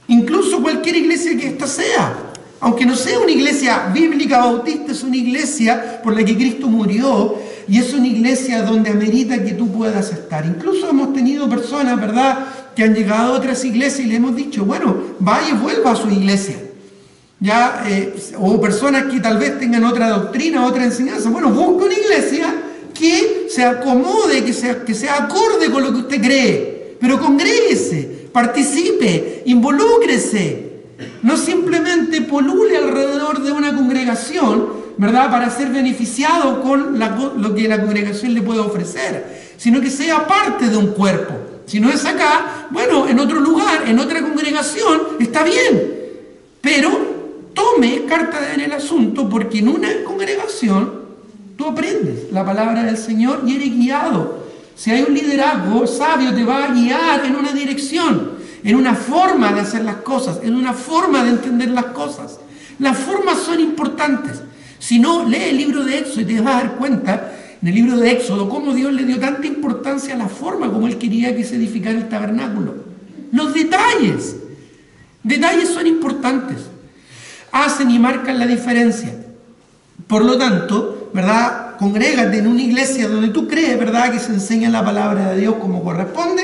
Incluso cualquier iglesia que ésta sea, aunque no sea una iglesia bíblica bautista, es una iglesia por la que Cristo murió y es una iglesia donde amerita que tú puedas estar. Incluso hemos tenido personas, ¿verdad?, que han llegado a otras iglesias y le hemos dicho: bueno, vaya y vuelva a su iglesia. Ya, o personas que tal vez tengan otra doctrina, otra enseñanza. Bueno, busca una iglesia que se acomode, que sea acorde con lo que usted cree. Pero congréguese, participe, involúcrese. No simplemente polule alrededor de una congregación, ¿verdad?, para ser beneficiado con lo que la congregación le puede ofrecer, sino que sea parte de un cuerpo. Si no es acá, bueno, en otro lugar, en otra congregación, está bien. Pero tome carta en el asunto, porque en una congregación tú aprendes la palabra del Señor y eres guiado. Si hay un liderazgo sabio, te va a guiar en una dirección, en una forma de hacer las cosas, en una forma de entender las cosas. Las formas son importantes. Si no, lee el libro de Éxodo y te vas a dar cuenta, en el libro de Éxodo, cómo Dios le dio tanta importancia a la forma como Él quería que se edificara el tabernáculo. Los detalles son importantes. Hacen y marcan la diferencia. Por lo tanto, ¿verdad?, congrégate en una iglesia donde tú crees, ¿verdad?, que se enseña la palabra de Dios como corresponde,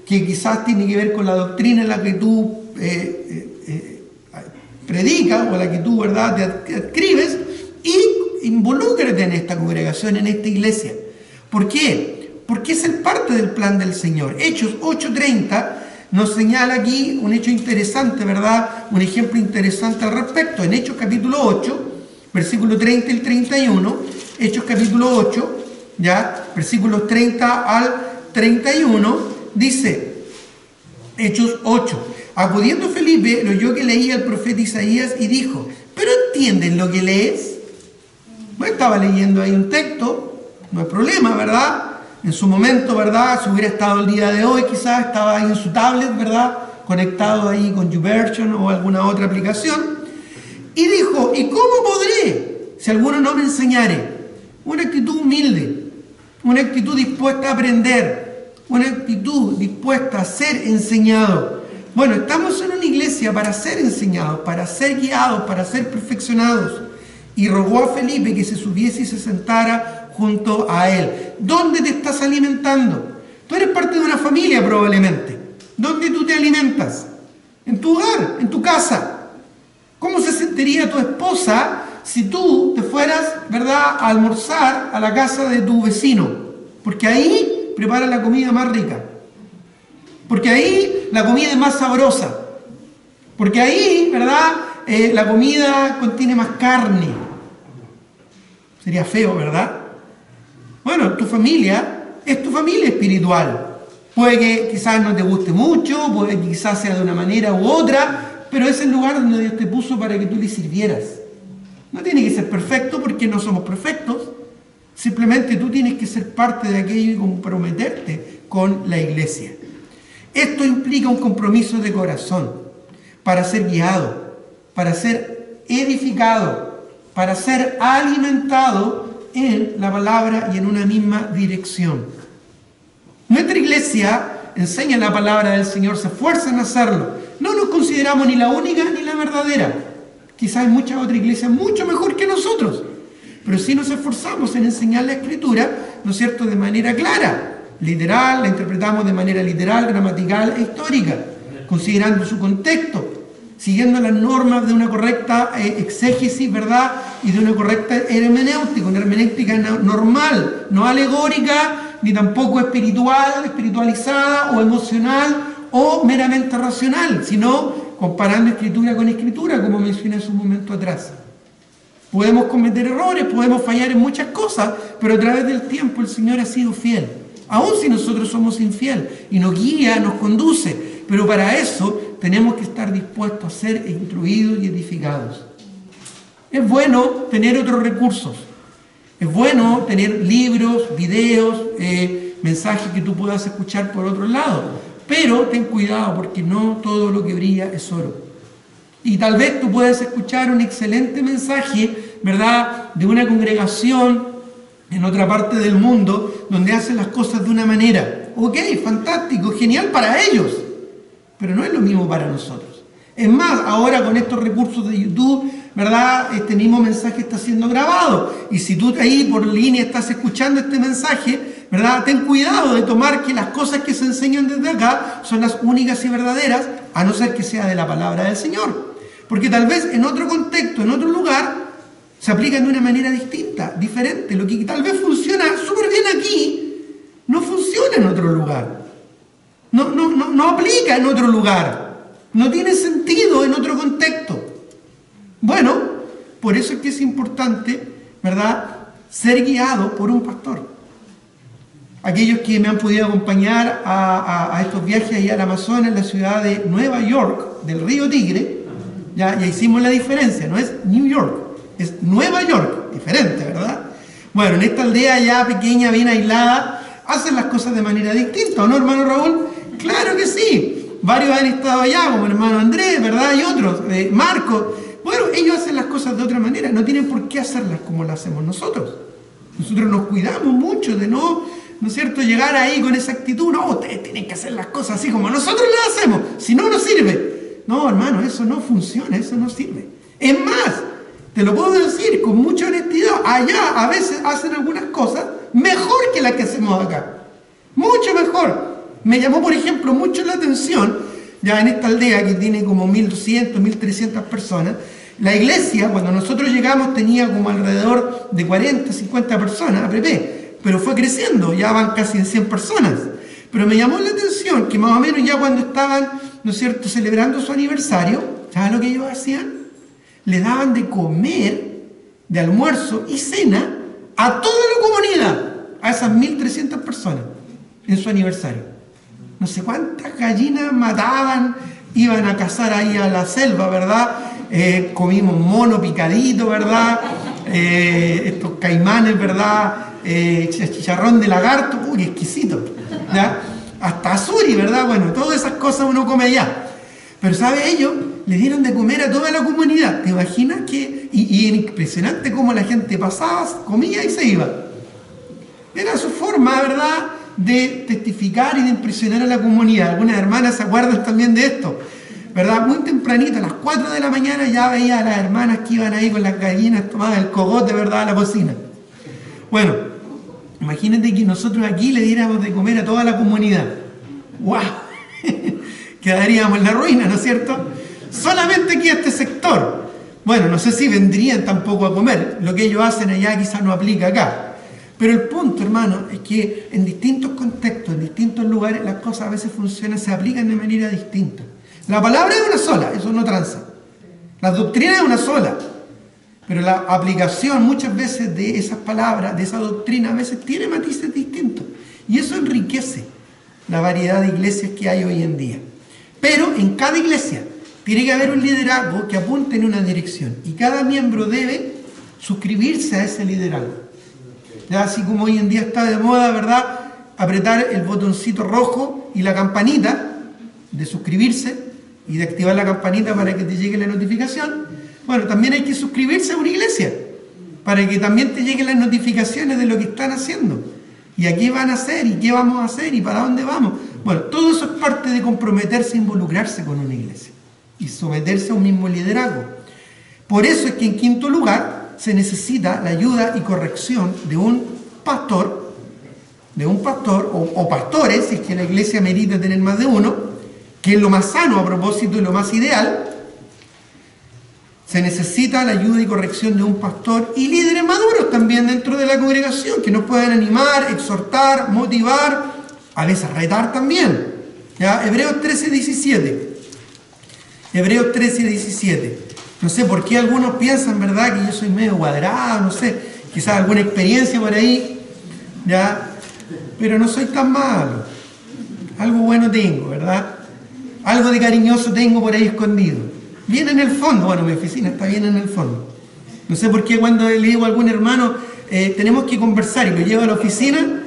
que quizás tiene que ver con la doctrina en la que tú predicas o la que tú, ¿verdad?, te adscribes, y involúcrate en esta congregación, en esta iglesia. ¿Por qué? Porque es parte del plan del Señor. Hechos 8:30 nos señala aquí un hecho interesante, ¿verdad?, un ejemplo interesante al respecto. En Hechos capítulo 8, versículo 30 y 31, Hechos capítulo 8, ya, versículos 30 al 31, dice, Hechos 8, acudiendo Felipe, lo oyó que leía el profeta Isaías y dijo, ¿pero entienden lo que lees? Bueno, estaba leyendo ahí un texto, no hay problema, ¿verdad? En su momento, ¿verdad?, si hubiera estado el día de hoy, quizás estaba ahí en su tablet, ¿verdad?, conectado ahí con YouVersion o alguna otra aplicación. Y dijo, ¿y cómo podré si alguno no me enseñare? Una actitud humilde, una actitud dispuesta a aprender, una actitud dispuesta a ser enseñado. Bueno, estamos en una iglesia para ser enseñados, para ser guiados, para ser perfeccionados. Y rogó a Felipe que se subiese y se sentara junto a él. ¿Dónde te estás alimentando? Tú eres parte de una familia probablemente. ¿Dónde tú te alimentas? En tu hogar, en tu casa. ¿Cómo se sentiría tu esposa si tú te fueras, ¿verdad?, a almorzar a la casa de tu vecino? Porque ahí prepara la comida más rica. Porque ahí la comida es más sabrosa. Porque ahí, ¿verdad?, la comida contiene más carne. Sería feo, ¿verdad? Bueno, tu familia es tu familia espiritual. Puede que quizás no te guste mucho, puede que quizás sea de una manera u otra, pero es el lugar donde Dios te puso para que tú le sirvieras. No tiene que ser perfecto porque no somos perfectos. Simplemente tú tienes que ser parte de aquello y comprometerte con la iglesia. Esto implica un compromiso de corazón para ser guiado, para ser edificado, para ser alimentado en la palabra y en una misma dirección. Nuestra iglesia enseña la palabra del Señor, se esfuerza en hacerlo. No nos consideramos ni la única ni la verdadera. Quizás hay muchas otras iglesias mucho mejor que nosotros, pero sí nos esforzamos en enseñar la Escritura, ¿no es cierto?, de manera clara, literal, la interpretamos de manera literal, gramatical e histórica, considerando su contexto, siguiendo las normas de una correcta exégesis, ¿verdad?, y de una correcta hermenéutica, una hermenéutica normal, no alegórica, ni tampoco espiritualizada o emocional o meramente racional, sino comparando escritura con escritura, como mencioné hace un momento atrás. Podemos cometer errores, podemos fallar en muchas cosas, pero a través del tiempo el Señor ha sido fiel, aun si nosotros somos infieles, y nos guía, nos conduce, pero para eso tenemos que estar dispuestos a ser instruidos y edificados. Es bueno tener otros recursos, es bueno tener libros, videos, mensajes que tú puedas escuchar por otro lado, pero ten cuidado porque no todo lo que brilla es oro. Y tal vez tú puedas escuchar un excelente mensaje, ¿verdad?, de una congregación en otra parte del mundo donde hacen las cosas de una manera. Ok, fantástico, genial para ellos, pero no es lo mismo para nosotros. Es más, ahora con estos recursos de YouTube, ¿verdad?, este mismo mensaje está siendo grabado. Y si tú ahí por línea estás escuchando este mensaje, ¿verdad?, ten cuidado de tomar que las cosas que se enseñan desde acá son las únicas y verdaderas, a no ser que sea de la palabra del Señor. Porque tal vez en otro contexto, en otro lugar, se aplican de una manera distinta, diferente. Lo que tal vez funciona súper bien aquí, en otro lugar. No aplica en otro lugar. No tiene sentido en otro contexto. Bueno, por eso es que es importante, ¿verdad?, ser guiado por un pastor. Aquellos que me han podido acompañar a estos viajes allá al Amazonas, en la ciudad de Nueva York, del río Tigre, ya hicimos la diferencia, no es New York, es Nueva York, diferente, ¿verdad? Bueno, en esta aldea ya pequeña, bien aislada, hacen las cosas de manera distinta, ¿o no, hermano Raúl? Claro que sí, varios han estado allá, como el hermano Andrés, ¿verdad? Y otros, Marco. Bueno, ellos hacen las cosas de otra manera, no tienen por qué hacerlas como las hacemos nosotros. Nosotros nos cuidamos mucho de ¿no es cierto?, llegar ahí con esa actitud. No, ustedes tienen que hacer las cosas así como nosotros las hacemos, si no, no sirve. No, hermano, eso no funciona, eso no sirve. Es más, te lo puedo decir con mucha honestidad, allá a veces hacen algunas cosas mejor que las que hacemos acá. Mucho mejor. Me llamó, por ejemplo, mucho la atención, ya en esta aldea que tiene como 1.200, 1.300 personas, la iglesia, cuando nosotros llegamos, tenía como alrededor de 40, 50 personas, pero fue creciendo, ya van casi en 100 personas. Pero me llamó la atención que más o menos ya cuando estaban, ¿no es cierto?, celebrando su aniversario, ¿sabes lo que ellos hacían? Le daban de comer, de almuerzo y cena, a toda la comunidad, a esas 1.300 personas, en su aniversario. No sé cuántas gallinas mataban, iban a cazar ahí a la selva, ¿verdad? Comimos mono picadito, ¿verdad? Estos caimanes, ¿verdad? Chicharrón de lagarto, uy, exquisito, ¿ya? Hasta azuri, ¿verdad? Bueno, todas esas cosas uno come allá. Pero, ¿sabe? Ellos le dieron de comer a toda la comunidad. ¿Te imaginas que? Y era impresionante cómo la gente pasaba, comía y se iba. Era su forma, ¿verdad?, de testificar y de impresionar a la comunidad. Algunas hermanas se acuerdan también de esto, ¿verdad? Muy tempranito, a las 4 de la mañana, ya veía a las hermanas que iban ahí con las gallinas, tomaban el cogote, ¿verdad?, a la cocina. Bueno, imagínate que nosotros aquí le diéramos de comer a toda la comunidad. ¡Wow! Quedaríamos en la ruina, ¿no es cierto? Solamente aquí este sector. Bueno, no sé si vendrían tampoco a comer. Lo que ellos hacen allá quizás no aplica acá. Pero el punto, hermano, es que en distintos contextos, en distintos lugares, las cosas a veces funcionan, se aplican de manera distinta. La palabra es una sola, eso no tranza. La doctrina es una sola. Pero la aplicación muchas veces de esas palabras, de esa doctrina, a veces tiene matices distintos. Y eso enriquece la variedad de iglesias que hay hoy en día. Pero en cada iglesia tiene que haber un liderazgo que apunte en una dirección. Y cada miembro debe suscribirse a ese liderazgo. Ya así como hoy en día está de moda, ¿verdad?, apretar el botoncito rojo y la campanita de suscribirse y de activar la campanita para que te llegue la notificación. Bueno, también hay que suscribirse a una iglesia para que también te lleguen las notificaciones de lo que están haciendo y a qué van a hacer y qué vamos a hacer y para dónde vamos. Bueno, todo eso es parte de comprometerse e involucrarse con una iglesia y someterse a un mismo liderazgo. Por eso es que en quinto lugar se necesita la ayuda y corrección de un pastor o pastores, si es que la iglesia merita tener más de uno, que es lo más sano a propósito y lo más ideal. Se necesita la ayuda y corrección de un pastor y líderes maduros también dentro de la congregación, que nos puedan animar, exhortar, motivar, a veces retar también. ¿Ya? Hebreos 13:17. Hebreos 13:17. No sé por qué algunos piensan, ¿verdad?, que yo soy medio cuadrado, no sé, quizás alguna experiencia por ahí, ¿ya? Pero no soy tan malo. Algo bueno tengo, ¿verdad? Algo de cariñoso tengo por ahí escondido. Bien en el fondo, bueno, mi oficina está bien en el fondo. No sé por qué cuando le digo a algún hermano, tenemos que conversar y lo llevo a la oficina,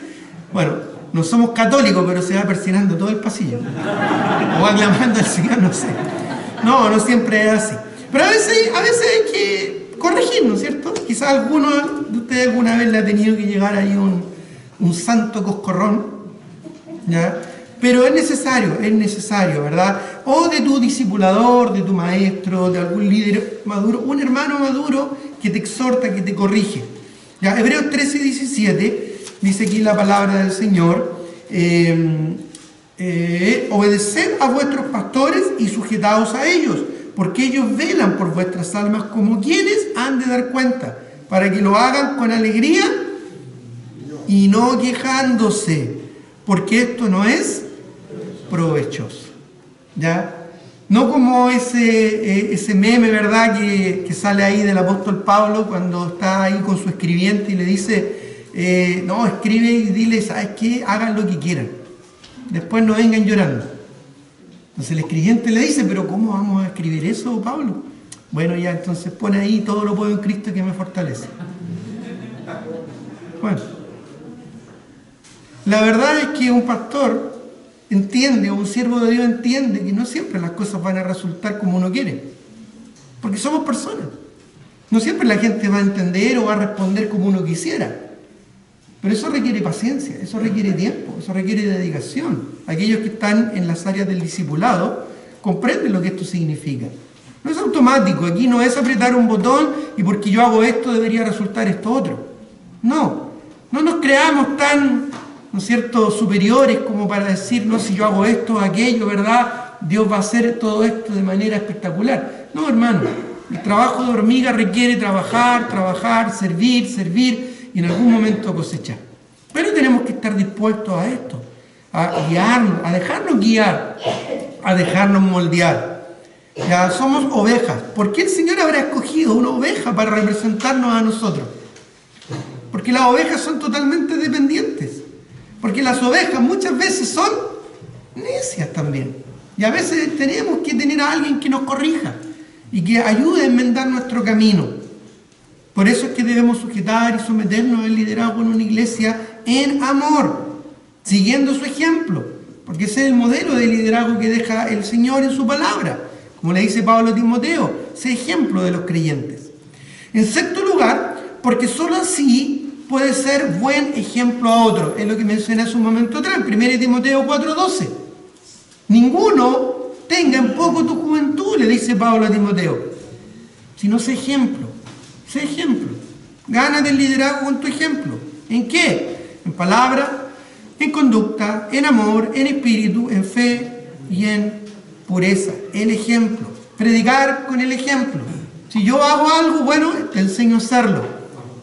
bueno, no somos católicos, pero se va persinando todo el pasillo. O aclamando al Señor, no sé. No siempre es así. Pero a veces hay que corregir, ¿no es cierto? Quizás alguno de ustedes alguna vez le ha tenido que llegar ahí un santo coscorrón, ¿ya? Pero es necesario, ¿verdad? O de tu discipulador, de tu maestro, de algún líder maduro, un hermano maduro que te exhorta, que te corrige. ¿Ya? Hebreos 13:17 dice aquí la palabra del Señor, obedeced a vuestros pastores y sujetaos a ellos, porque ellos velan por vuestras almas como quienes han de dar cuenta, para que lo hagan con alegría y no quejándose, porque esto no es provechoso. ¿Ya? No como ese meme, ¿verdad?, que sale ahí del apóstol Pablo cuando está ahí con su escribiente y le dice, no, escribe y dile, ¿sabes qué? Hagan lo que quieran. Después no vengan llorando. Entonces el escribiente le dice, pero ¿cómo vamos a escribir eso, Pablo? Bueno, ya, entonces pone ahí, todo lo puedo en Cristo que me fortalece. Bueno, la verdad es que un pastor entiende, o un siervo de Dios entiende que no siempre las cosas van a resultar como uno quiere, porque somos personas. No siempre la gente va a entender o va a responder como uno quisiera, pero eso requiere paciencia, eso requiere tiempo, eso requiere dedicación. Aquellos que están en las áreas del discipulado comprenden lo que esto significa. No es automático, aquí no es apretar un botón y porque yo hago esto debería resultar esto otro. No nos creamos tan, ¿no es cierto?, superiores como para decir, no, si yo hago esto o aquello, ¿verdad?, Dios va a hacer todo esto de manera espectacular. No, hermano, el trabajo de hormiga requiere trabajar, servir y en algún momento cosechar. Pero tenemos que estar dispuestos a esto, a guiarnos, a dejarnos guiar, a dejarnos moldear. Ya somos ovejas. ¿Por qué el Señor habrá escogido una oveja para representarnos a nosotros? Porque las ovejas son totalmente dependientes. Porque las ovejas muchas veces son necias también. Y a veces tenemos que tener a alguien que nos corrija y que ayude a enmendar nuestro camino. Por eso es que debemos sujetar y someternos al liderazgo en una iglesia en amor, siguiendo su ejemplo. Porque ese es el modelo de liderazgo que deja el Señor en su palabra. Como le dice Pablo a Timoteo, sé ejemplo de los creyentes. En sexto lugar, porque solo así puede ser buen ejemplo a otro. Es lo que mencioné hace un momento atrás, 1 Timoteo 4:12. Ninguno tenga en poco tu juventud, le dice Pablo a Timoteo, sino sé ejemplo. Sé ejemplo. Gánate el liderazgo con tu ejemplo. ¿En qué? En palabra, en conducta, en amor, en espíritu, en fe y en pureza. El ejemplo. Predicar con el ejemplo. Si yo hago algo, bueno, te enseño a hacerlo.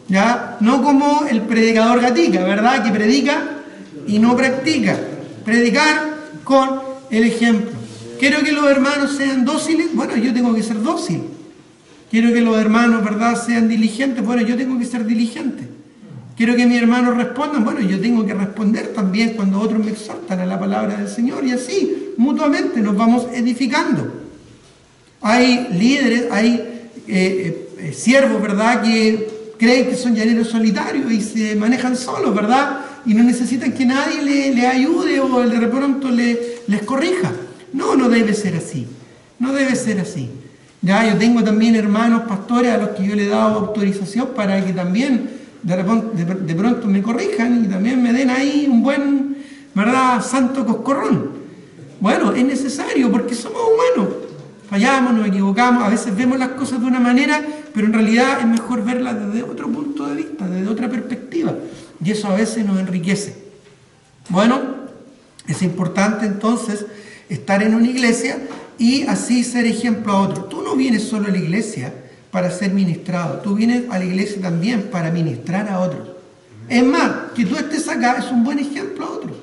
¿Ya? No como el predicador gatica, ¿verdad? Que predica y no practica. Predicar con el ejemplo. Quiero que los hermanos sean dóciles, bueno, yo tengo que ser dócil. Quiero que los hermanos, ¿verdad?, sean diligentes, bueno, yo tengo que ser diligente. Quiero que mis hermanos respondan, bueno, yo tengo que responder también cuando otros me exhortan a la palabra del Señor, y así, mutuamente nos vamos edificando. Hay líderes, hay siervos, ¿verdad?, que creen que son llaneros solitarios y se manejan solos, ¿verdad?, y no necesitan que nadie les ayude o de pronto les corrija. No debe ser así. No debe ser así. Ya, yo tengo también hermanos pastores a los que yo le he dado autorización para que también de pronto me corrijan y también me den ahí un buen, ¿verdad?, santo coscorrón. Bueno, es necesario porque somos humanos. Fallamos, nos equivocamos, a veces vemos las cosas de una manera, pero en realidad es mejor verlas desde otro punto de vista, desde otra perspectiva. Y eso a veces nos enriquece. Bueno, es importante entonces estar en una iglesia y así ser ejemplo a otros. Tú no vienes solo a la iglesia para ser ministrado, tú vienes a la iglesia también para ministrar a otros. Es más, que tú estés acá es un buen ejemplo a otros.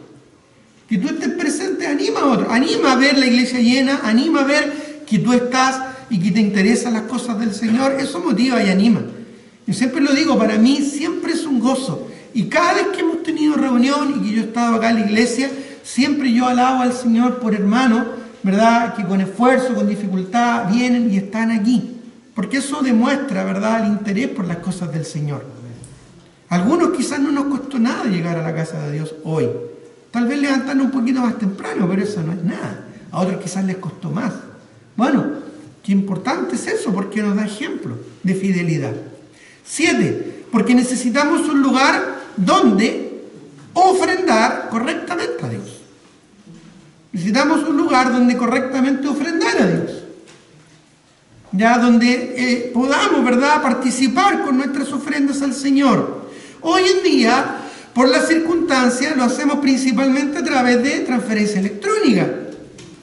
Que tú estés presente anima a otros, anima a ver la iglesia llena, anima a ver que tú estás y que te interesan las cosas del Señor. Eso motiva y anima. Yo siempre lo digo, para mí siempre es un gozo. Y cada vez que hemos tenido reunión y que yo he estado acá en la iglesia, siempre yo alabo al Señor por hermanos, ¿verdad?, que con esfuerzo, con dificultad, vienen y están aquí. Porque eso demuestra, ¿verdad?, el interés por las cosas del Señor. Algunos quizás no nos costó nada llegar a la casa de Dios hoy. Tal vez levantarnos un poquito más temprano, pero eso no es nada. A otros quizás les costó más. Bueno, qué importante es eso, porque nos da ejemplo de fidelidad. 7, porque necesitamos un lugar donde ofrendar correctamente a Dios. Necesitamos un lugar donde correctamente ofrendar a Dios. Ya donde podamos, ¿verdad?, participar con nuestras ofrendas al Señor. Hoy en día, por las circunstancias, lo hacemos principalmente a través de transferencia electrónica.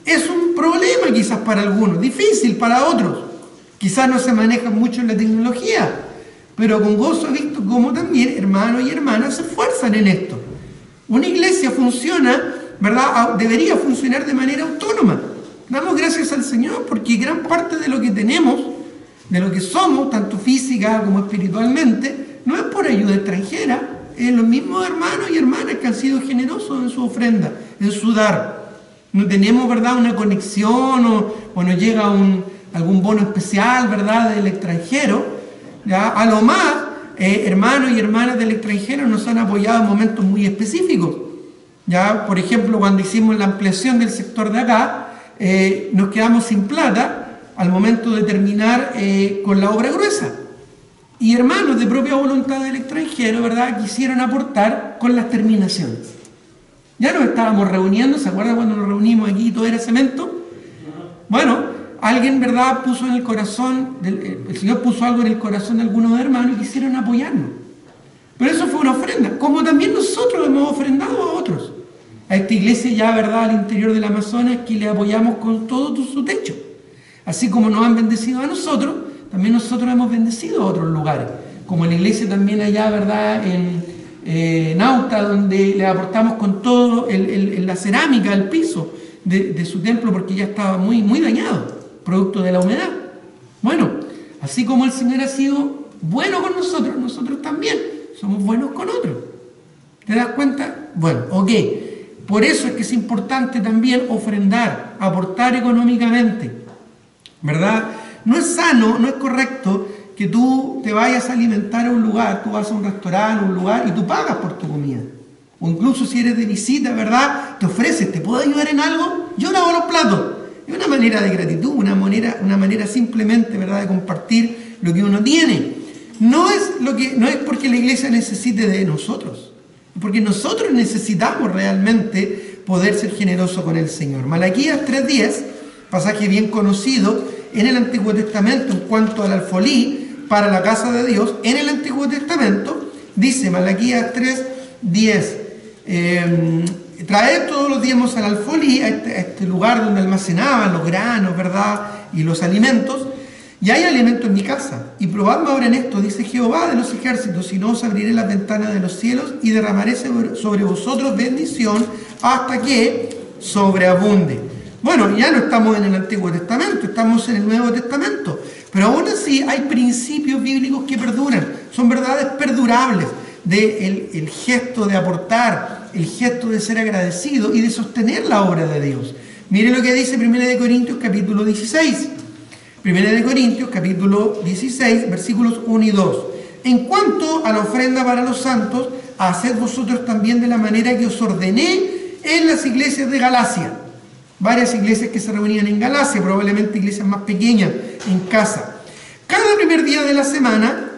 Es un problema quizás para algunos, difícil para otros. Quizás no se maneja mucho en la tecnología, pero con gozo he visto cómo también hermanos y hermanas se esfuerzan en esto. Una iglesia funciona, ¿verdad? Debería funcionar de manera autónoma. Damos gracias al Señor porque gran parte de lo que tenemos, de lo que somos, tanto física como espiritualmente, no es por ayuda extranjera, es los mismos hermanos y hermanas que han sido generosos en su ofrenda, en su dar. No tenemos, ¿verdad?, una conexión o nos llega algún bono especial, ¿verdad?, del extranjero. ¿Ya? A lo más, hermanos y hermanas del extranjero nos han apoyado en momentos muy específicos. ¿Ya? Por ejemplo, cuando hicimos la ampliación del sector de acá, nos quedamos sin plata al momento de terminar con la obra gruesa. Y hermanos de propia voluntad del extranjero, ¿verdad?, quisieron aportar con las terminaciones. Ya nos estábamos reuniendo, ¿se acuerdan cuando nos reunimos aquí y todo era cemento? Bueno, alguien, ¿verdad?, puso en el corazón, el Señor puso algo en el corazón de algunos hermanos y quisieron apoyarnos. Pero eso fue una ofrenda, como también nosotros hemos ofrendado a otros. A esta iglesia ya, ¿verdad?, al interior del Amazonas, que le apoyamos con todo su techo. Así como nos han bendecido a nosotros, también nosotros hemos bendecido a otros lugares. Como la iglesia también allá, ¿verdad?, en Nauta, donde le aportamos con todo la cerámica, el piso de su templo, porque ya estaba muy, muy dañado, producto de la humedad. Bueno, así como el Señor ha sido bueno con nosotros, nosotros también somos buenos con otros. ¿Te das cuenta? Bueno, ok. Por eso es que es importante también ofrendar, aportar económicamente, ¿verdad? No es sano, no es correcto que tú te vayas a alimentar a un lugar, tú vas a un restaurante, a un lugar y tú pagas por tu comida. O incluso si eres de visita, ¿verdad?, te ofreces, ¿te puedo ayudar en algo? Yo lavo los platos. Es una manera de gratitud, una manera simplemente, ¿verdad?, de compartir lo que uno tiene. No es porque la iglesia necesite de nosotros, porque nosotros necesitamos realmente poder ser generosos con el Señor. Malaquías 3:10, pasaje bien conocido en el Antiguo Testamento en cuanto al alfolí para la casa de Dios. En el Antiguo Testamento dice Malaquías 3:10, traed todos los diezmos al alfolí, a este lugar donde almacenaban los granos, ¿verdad?, y los alimentos. Y hay alimento en mi casa, y probadme ahora en esto, dice Jehová de los ejércitos, si no os abriré las ventanas de los cielos y derramaré sobre vosotros bendición hasta que sobreabunde. Bueno, ya no estamos en el Antiguo Testamento, estamos en el Nuevo Testamento, pero aún así hay principios bíblicos que perduran, son verdades perdurables, el gesto de aportar, el gesto de ser agradecido y de sostener la obra de Dios. Mire lo que dice 1 Corintios capítulo 16. 1 Corintios capítulo 16, versículos 1 y 2. En cuanto a la ofrenda para los santos, haced vosotros también de la manera que os ordené en las iglesias de Galacia. Varias iglesias que se reunían en Galacia, probablemente iglesias más pequeñas, en casa. Cada primer día de la semana,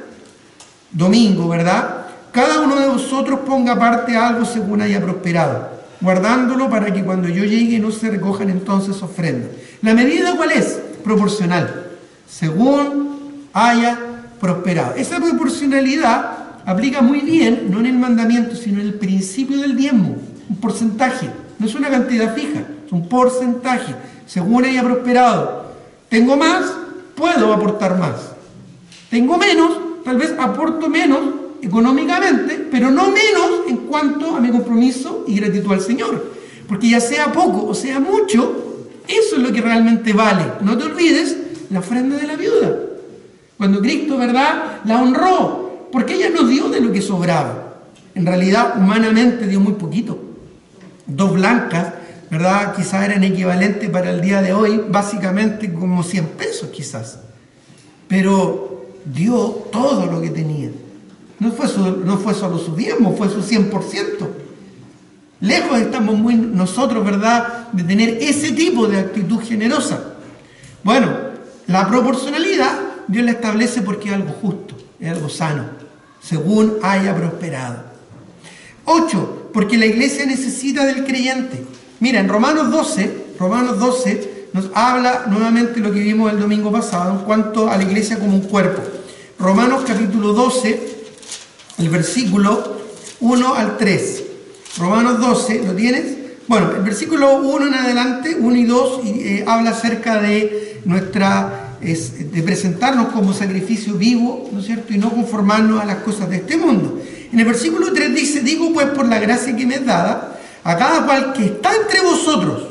domingo, ¿verdad?, cada uno de vosotros ponga aparte algo según haya prosperado, guardándolo para que cuando yo llegue no se recojan entonces ofrendas. ¿La medida cuál es? Proporcional, según haya prosperado. Esa proporcionalidad aplica muy bien, no en el mandamiento, sino en el principio del diezmo, un porcentaje, no es una cantidad fija, es un porcentaje, según haya prosperado. Tengo más, puedo aportar más. Tengo menos, tal vez aporto menos económicamente, pero no menos en cuanto a mi compromiso y gratitud al Señor, porque ya sea poco o sea mucho, eso es lo que realmente vale. No te olvides la ofrenda de la viuda. Cuando Cristo, ¿verdad?, la honró, porque ella no dio de lo que sobraba. En realidad, humanamente dio muy poquito. 2 blancas, ¿verdad?, quizás eran equivalentes para el día de hoy, básicamente como 100 pesos quizás. Pero dio todo lo que tenía. No fue solo su diezmo, fue su 100%. Lejos estamos muy nosotros, ¿verdad?, de tener ese tipo de actitud generosa. Bueno, la proporcionalidad Dios la establece porque es algo justo, es algo sano, según haya prosperado. 8, porque la iglesia necesita del creyente. Mira, en Romanos 12 nos habla nuevamente lo que vimos el domingo pasado en cuanto a la iglesia como un cuerpo. Romanos capítulo 12, el versículo 1 al 3. Romanos 12, ¿lo tienes? Bueno, el versículo 1 en adelante, 1 y 2, habla acerca de de presentarnos como sacrificio vivo, ¿no es cierto?, y no conformarnos a las cosas de este mundo. En el versículo 3 dice: digo pues por la gracia que me es dada a cada cual que está entre vosotros,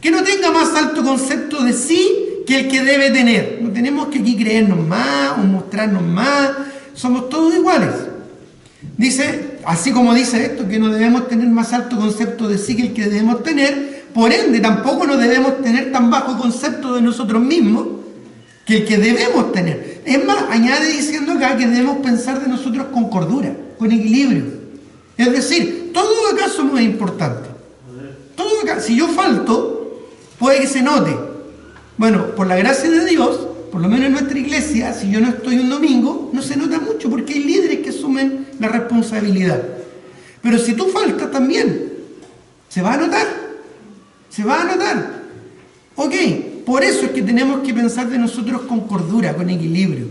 que no tenga más alto concepto de sí que el que debe tener. No tenemos que aquí creernos más o mostrarnos más, somos todos iguales. Dice, así como dice esto, que no debemos tener más alto concepto de sí que el que debemos tener, por ende tampoco no debemos tener tan bajo concepto de nosotros mismos que el que debemos tener. Es más, añade diciendo acá que debemos pensar de nosotros con cordura, con equilibrio. Es decir, todos acá somos importantes. Todos acá, si yo falto, puede que se note. Bueno, por la gracia de Dios, por lo menos en nuestra iglesia, si yo no estoy un domingo, no se nota mucho porque hay líderes que asumen la responsabilidad. Pero si tú faltas también, se va a notar. Se va a notar. Ok, por eso es que tenemos que pensar de nosotros con cordura, con equilibrio.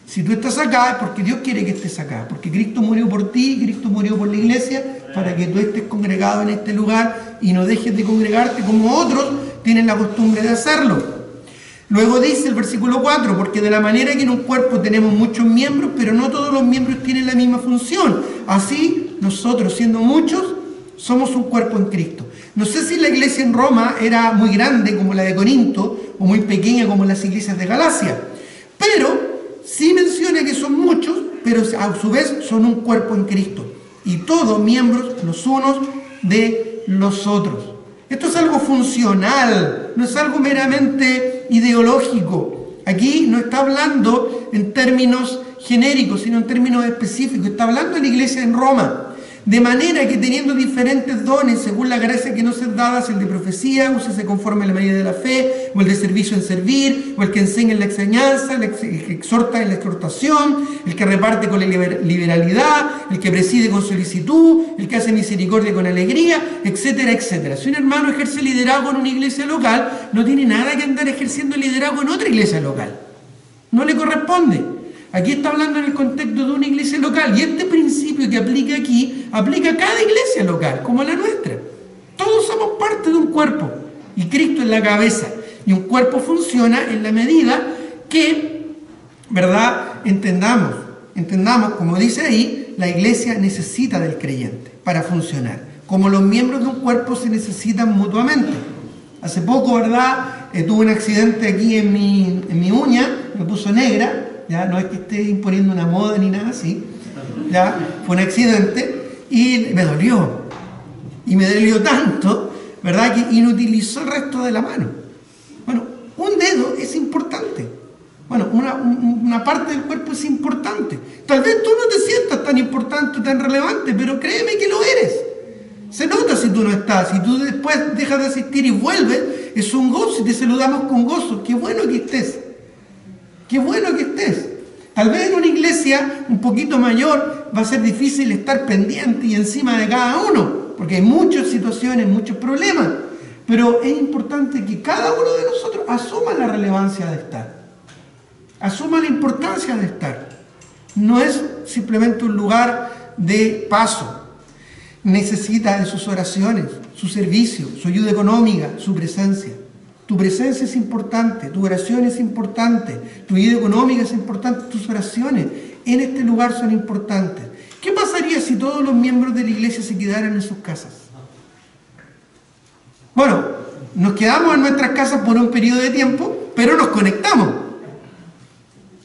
Si tú estás acá es porque Dios quiere que estés acá, porque Cristo murió por ti, Cristo murió por la iglesia, para que tú estés congregado en este lugar y no dejes de congregarte como otros tienen la costumbre de hacerlo. Luego dice el versículo 4, porque de la manera que en un cuerpo tenemos muchos miembros, pero no todos los miembros tienen la misma función. Así, nosotros, siendo muchos, somos un cuerpo en Cristo. No sé si la iglesia en Roma era muy grande como la de Corinto, o muy pequeña como las iglesias de Galacia, pero sí menciona que son muchos, pero a su vez son un cuerpo en Cristo. Y todos miembros los unos de los otros. Esto es algo funcional, no es algo meramente ideológico. Aquí no está hablando en términos genéricos, sino en términos específicos. Está hablando de la iglesia en Roma. De manera que teniendo diferentes dones, según la gracia que nos es dada, el de profecía, úsese conforme a la medida de la fe, o el de servicio en servir, o el que enseña en la enseñanza, el que exhorta en la exhortación, el que reparte con liberalidad, el que preside con solicitud, el que hace misericordia con alegría, etcétera, etcétera. Si un hermano ejerce liderazgo en una iglesia local, no tiene nada que andar ejerciendo liderazgo en otra iglesia local. No le corresponde. Aquí está hablando en el contexto de una iglesia local, y este principio que aplica aquí, aplica a cada iglesia local, como la nuestra. Todos somos parte de un cuerpo, y Cristo es la cabeza. Y un cuerpo funciona en la medida que, ¿verdad?, entendamos, como dice ahí, la iglesia necesita del creyente para funcionar. Como los miembros de un cuerpo se necesitan mutuamente. Hace poco, ¿verdad?, tuve un accidente aquí en mi uña, me puso negra. Ya no es que esté imponiendo una moda ni nada así, ya fue un accidente y me dolió. Y me dolió tanto, ¿verdad?, que inutilizó el resto de la mano. Bueno, un dedo es importante. Bueno, una parte del cuerpo es importante. Tal vez tú no te sientas tan importante, tan relevante, pero créeme que lo eres. Se nota si tú no estás. Si tú después dejas de asistir y vuelves, es un gozo y te saludamos con gozo. Qué bueno que estés. Qué bueno que estés. Tal vez en una iglesia un poquito mayor va a ser difícil estar pendiente y encima de cada uno, porque hay muchas situaciones, muchos problemas. Pero es importante que cada uno de nosotros asuma la relevancia de estar. Asuma la importancia de estar. No es simplemente un lugar de paso. Necesita de sus oraciones, su servicio, su ayuda económica, su presencia. Tu presencia es importante, tu oración es importante, tu vida económica es importante, tus oraciones en este lugar son importantes. ¿Qué pasaría si todos los miembros de la iglesia se quedaran en sus casas? Bueno, nos quedamos en nuestras casas por un periodo de tiempo, pero nos conectamos.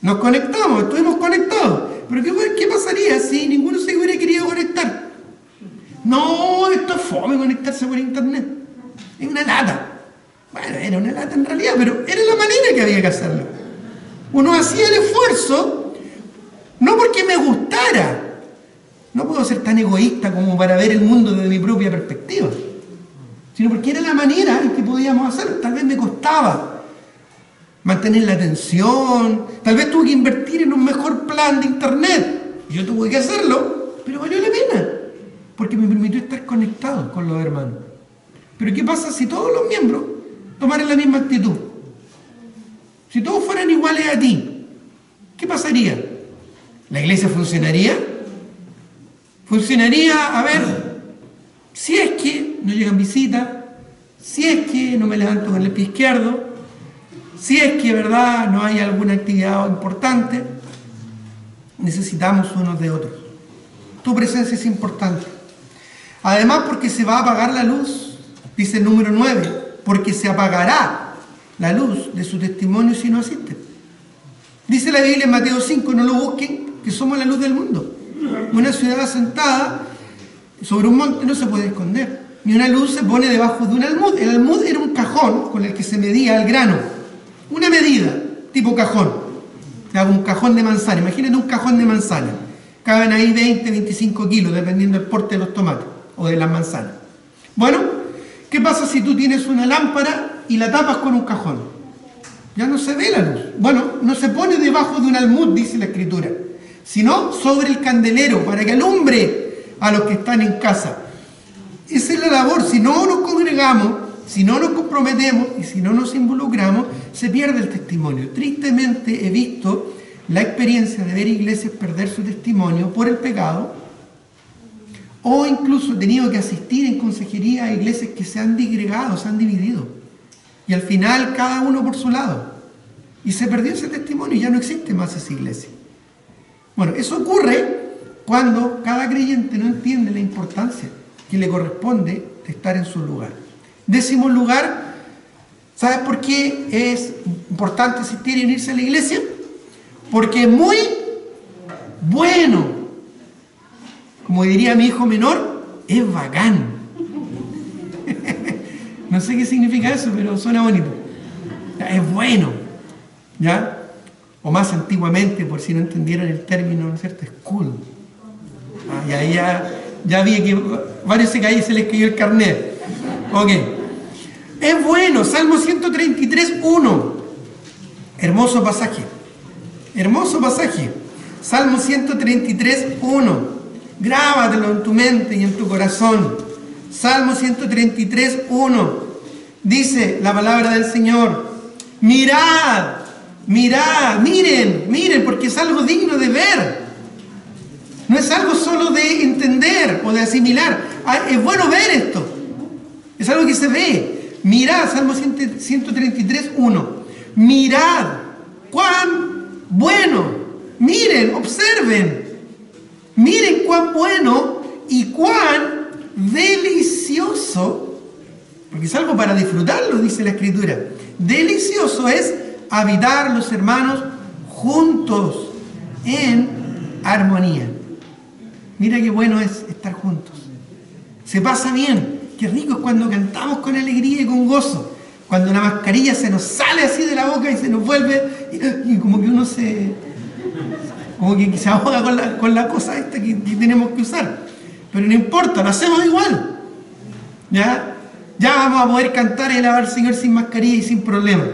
Nos conectamos, estuvimos conectados. Pero ¿qué pasaría si ninguno se hubiera querido conectar? No, esto es fome conectarse por internet. Es una lata. Bueno, era una lata en realidad, pero era la manera que había que hacerlo. Uno hacía el esfuerzo, no porque me gustara. No puedo ser tan egoísta como para ver el mundo desde mi propia perspectiva, sino porque era la manera en que podíamos hacerlo. Tal vez me costaba mantener la atención, tal vez tuve que invertir en un mejor plan de internet. Yo tuve que hacerlo, pero valió la pena, porque me permitió estar conectado con los hermanos. Pero ¿qué pasa si todos los miembros tomaran la misma actitud? Si todos fueran iguales a ti, ¿qué pasaría? ¿La iglesia funcionaría? Funcionaría, a ver, si es que no llegan visitas, si es que no me levanto con el pie izquierdo, si es que, ¿verdad?, no hay alguna actividad importante. Necesitamos unos de otros. Tu presencia es importante. Además, porque se va a apagar la luz, dice el número 9, porque se apagará la luz de su testimonio si no asiste. Dice la Biblia en Mateo 5, no lo busquen, que somos la luz del mundo. Una ciudad asentada sobre un monte no se puede esconder, ni una luz se pone debajo de un almud. El almud era un cajón con el que se medía el grano, una medida, tipo cajón, un cajón de manzana. Imagínate un cajón de manzana, caben ahí 20, 25 kilos, dependiendo del porte de los tomates o de las manzanas. Bueno, ¿qué pasa si tú tienes una lámpara y la tapas con un cajón? Ya no se ve la luz. Bueno, no se pone debajo de un almud, dice la Escritura, sino sobre el candelero, para que alumbre a los que están en casa. Esa es la labor. Si no nos congregamos, si no nos comprometemos y si no nos involucramos, se pierde el testimonio. Tristemente he visto la experiencia de ver iglesias perder su testimonio por el pecado, o incluso he tenido que asistir en consejería a iglesias que se han disgregado, se han dividido, y al final cada uno por su lado, y se perdió ese testimonio y ya no existe más esa iglesia. Bueno, eso ocurre cuando cada creyente no entiende la importancia que le corresponde de estar en su lugar. 10º lugar, ¿sabes por qué es importante asistir y unirse a la iglesia? Porque es muy bueno. Como diría mi hijo menor, es bacán. No sé qué significa eso, pero suena bonito. Es bueno, ¿ya? O más antiguamente, por si no entendieron el término, ¿no es cierto? Es cool. Y ahí ya vi que varios se caían y se les cayó el carnet. Ok. Es bueno. Salmo 133, 1. Hermoso pasaje. Hermoso pasaje. Salmo 133, 1. Grábatelo en tu mente y en tu corazón. Salmo 133, 1. Dice la palabra del Señor: mirad, mirad, miren, porque es algo digno de ver. No es algo solo de entender o de asimilar. Es bueno ver esto. Es algo que se ve. Mirad, Salmo 133, 1. Mirad, cuán bueno. Miren, observen. Miren cuán bueno y cuán delicioso, porque es algo para disfrutarlo, dice la Escritura. Delicioso es habitar los hermanos juntos en armonía. Mira qué bueno es estar juntos. Se pasa bien. Qué rico es cuando cantamos con alegría y con gozo. Cuando la mascarilla se nos sale así de la boca y se nos vuelve y como que uno se ahoga con la cosa esta que tenemos que usar. Pero no importa, lo hacemos igual. Ya vamos a poder cantar y alabar al Señor sin mascarilla y sin problema.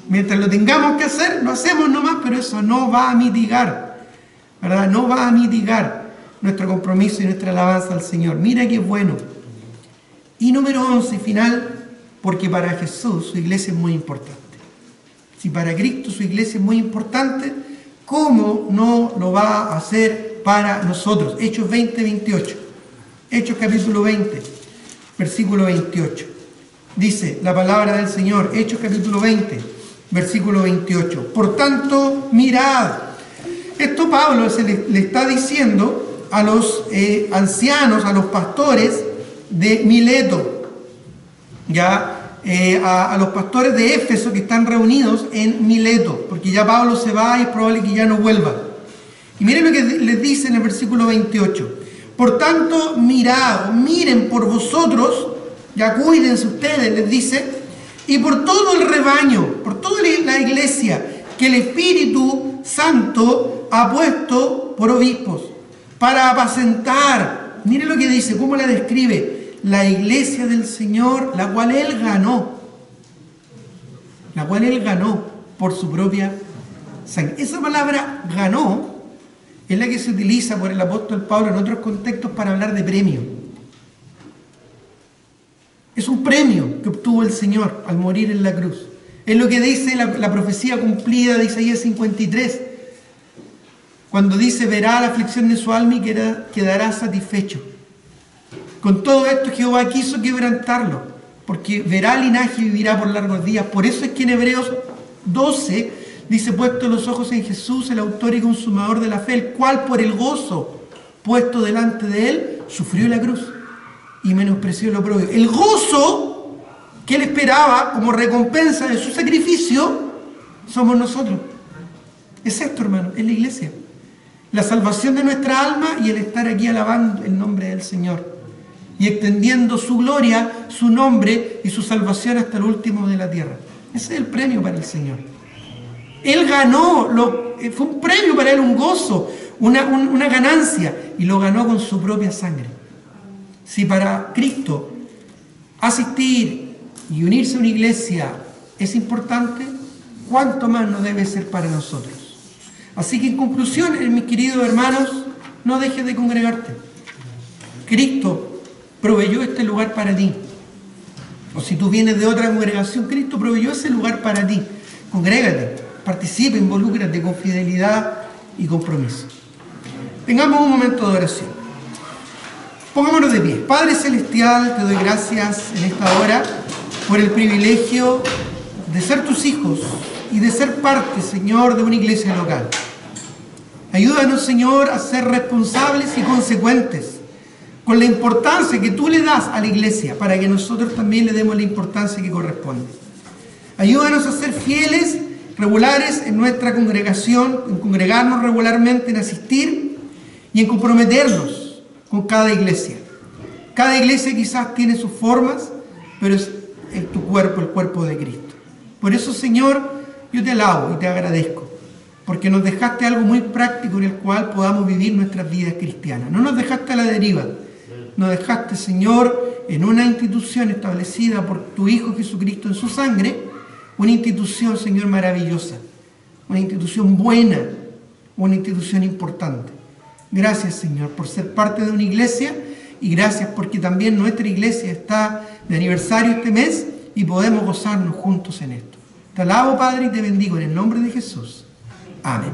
Mientras lo tengamos que hacer, lo hacemos nomás, pero eso no va a mitigar, ¿verdad? No va a mitigar nuestro compromiso y nuestra alabanza al Señor. Mira qué bueno. Y número 11, final, porque para Jesús su iglesia es muy importante. Si para Cristo su iglesia es muy importante, ¿cómo no lo va a hacer para nosotros? Hechos 20, 28. Hechos capítulo 20, versículo 28. Dice la palabra del Señor, Hechos capítulo 20, versículo 28. Por tanto, mirad. Esto Pablo le está diciendo a los ancianos, a los pastores de Mileto, a los pastores de Éfeso que están reunidos en Mileto, porque ya Pablo se va y es probable que ya no vuelva. Y miren lo que les dice en el versículo 28. Por tanto, mirad, miren por vosotros, ya cuídense ustedes, les dice, y por todo el rebaño, por toda la iglesia que el Espíritu Santo ha puesto por obispos, para apacentar. Miren lo que dice, cómo la describe: la iglesia del Señor, la cual Él ganó por su propia sangre. Esa palabra ganó es la que se utiliza por el apóstol Pablo en otros contextos para hablar de premio. Es un premio que obtuvo el Señor al morir en la cruz. Es lo que dice la profecía cumplida de Isaías 53, cuando dice: verá la aflicción de su alma y quedará satisfecho. Con todo esto Jehová quiso quebrantarlo, porque verá linaje y vivirá por largos días. Por eso es que en Hebreos 12 dice: puesto los ojos en Jesús, el autor y consumador de la fe, el cual por el gozo puesto delante de Él, sufrió la cruz y menospreció lo propio. El gozo que Él esperaba como recompensa de su sacrificio somos nosotros. Es esto, hermano, es la iglesia. La salvación de nuestra alma y el estar aquí alabando el nombre del Señor y extendiendo su gloria, su nombre y su salvación hasta el último de la tierra. Ese es el premio para el Señor. Él ganó, fue un premio para Él, un gozo, una ganancia, y lo ganó con su propia sangre. Si para Cristo asistir y unirse a una iglesia es importante, ¿cuánto más no debe ser para nosotros? Así que en conclusión, mis queridos hermanos, no dejes de congregarte. Cristo proveyó este lugar para ti. O si tú vienes de otra congregación, Cristo proveyó ese lugar para ti. Congrégate, participa, involúcrate con fidelidad y compromiso. Tengamos un momento de oración. Pongámonos de pie. Padre Celestial, te doy gracias en esta hora por el privilegio de ser tus hijos y de ser parte, Señor, de una iglesia local. Ayúdanos, Señor, a ser responsables y consecuentes con la importancia que tú le das a la iglesia, para que nosotros también le demos la importancia que corresponde. Ayúdanos a ser fieles, regulares en nuestra congregación, en congregarnos regularmente, en asistir y en comprometernos con cada iglesia. Cada iglesia quizás tiene sus formas, pero es tu cuerpo, el cuerpo de Cristo. Por eso, Señor, yo te alabo y te agradezco, porque nos dejaste algo muy práctico en el cual podamos vivir nuestras vidas cristianas. No nos dejaste a la deriva. Nos dejaste, Señor, en una institución establecida por tu Hijo Jesucristo en su sangre, una institución, Señor, maravillosa, una institución buena, una institución importante. Gracias, Señor, por ser parte de una iglesia, y gracias porque también nuestra iglesia está de aniversario este mes y podemos gozarnos juntos en esto. Te alabo, Padre, y te bendigo en el nombre de Jesús. Amén.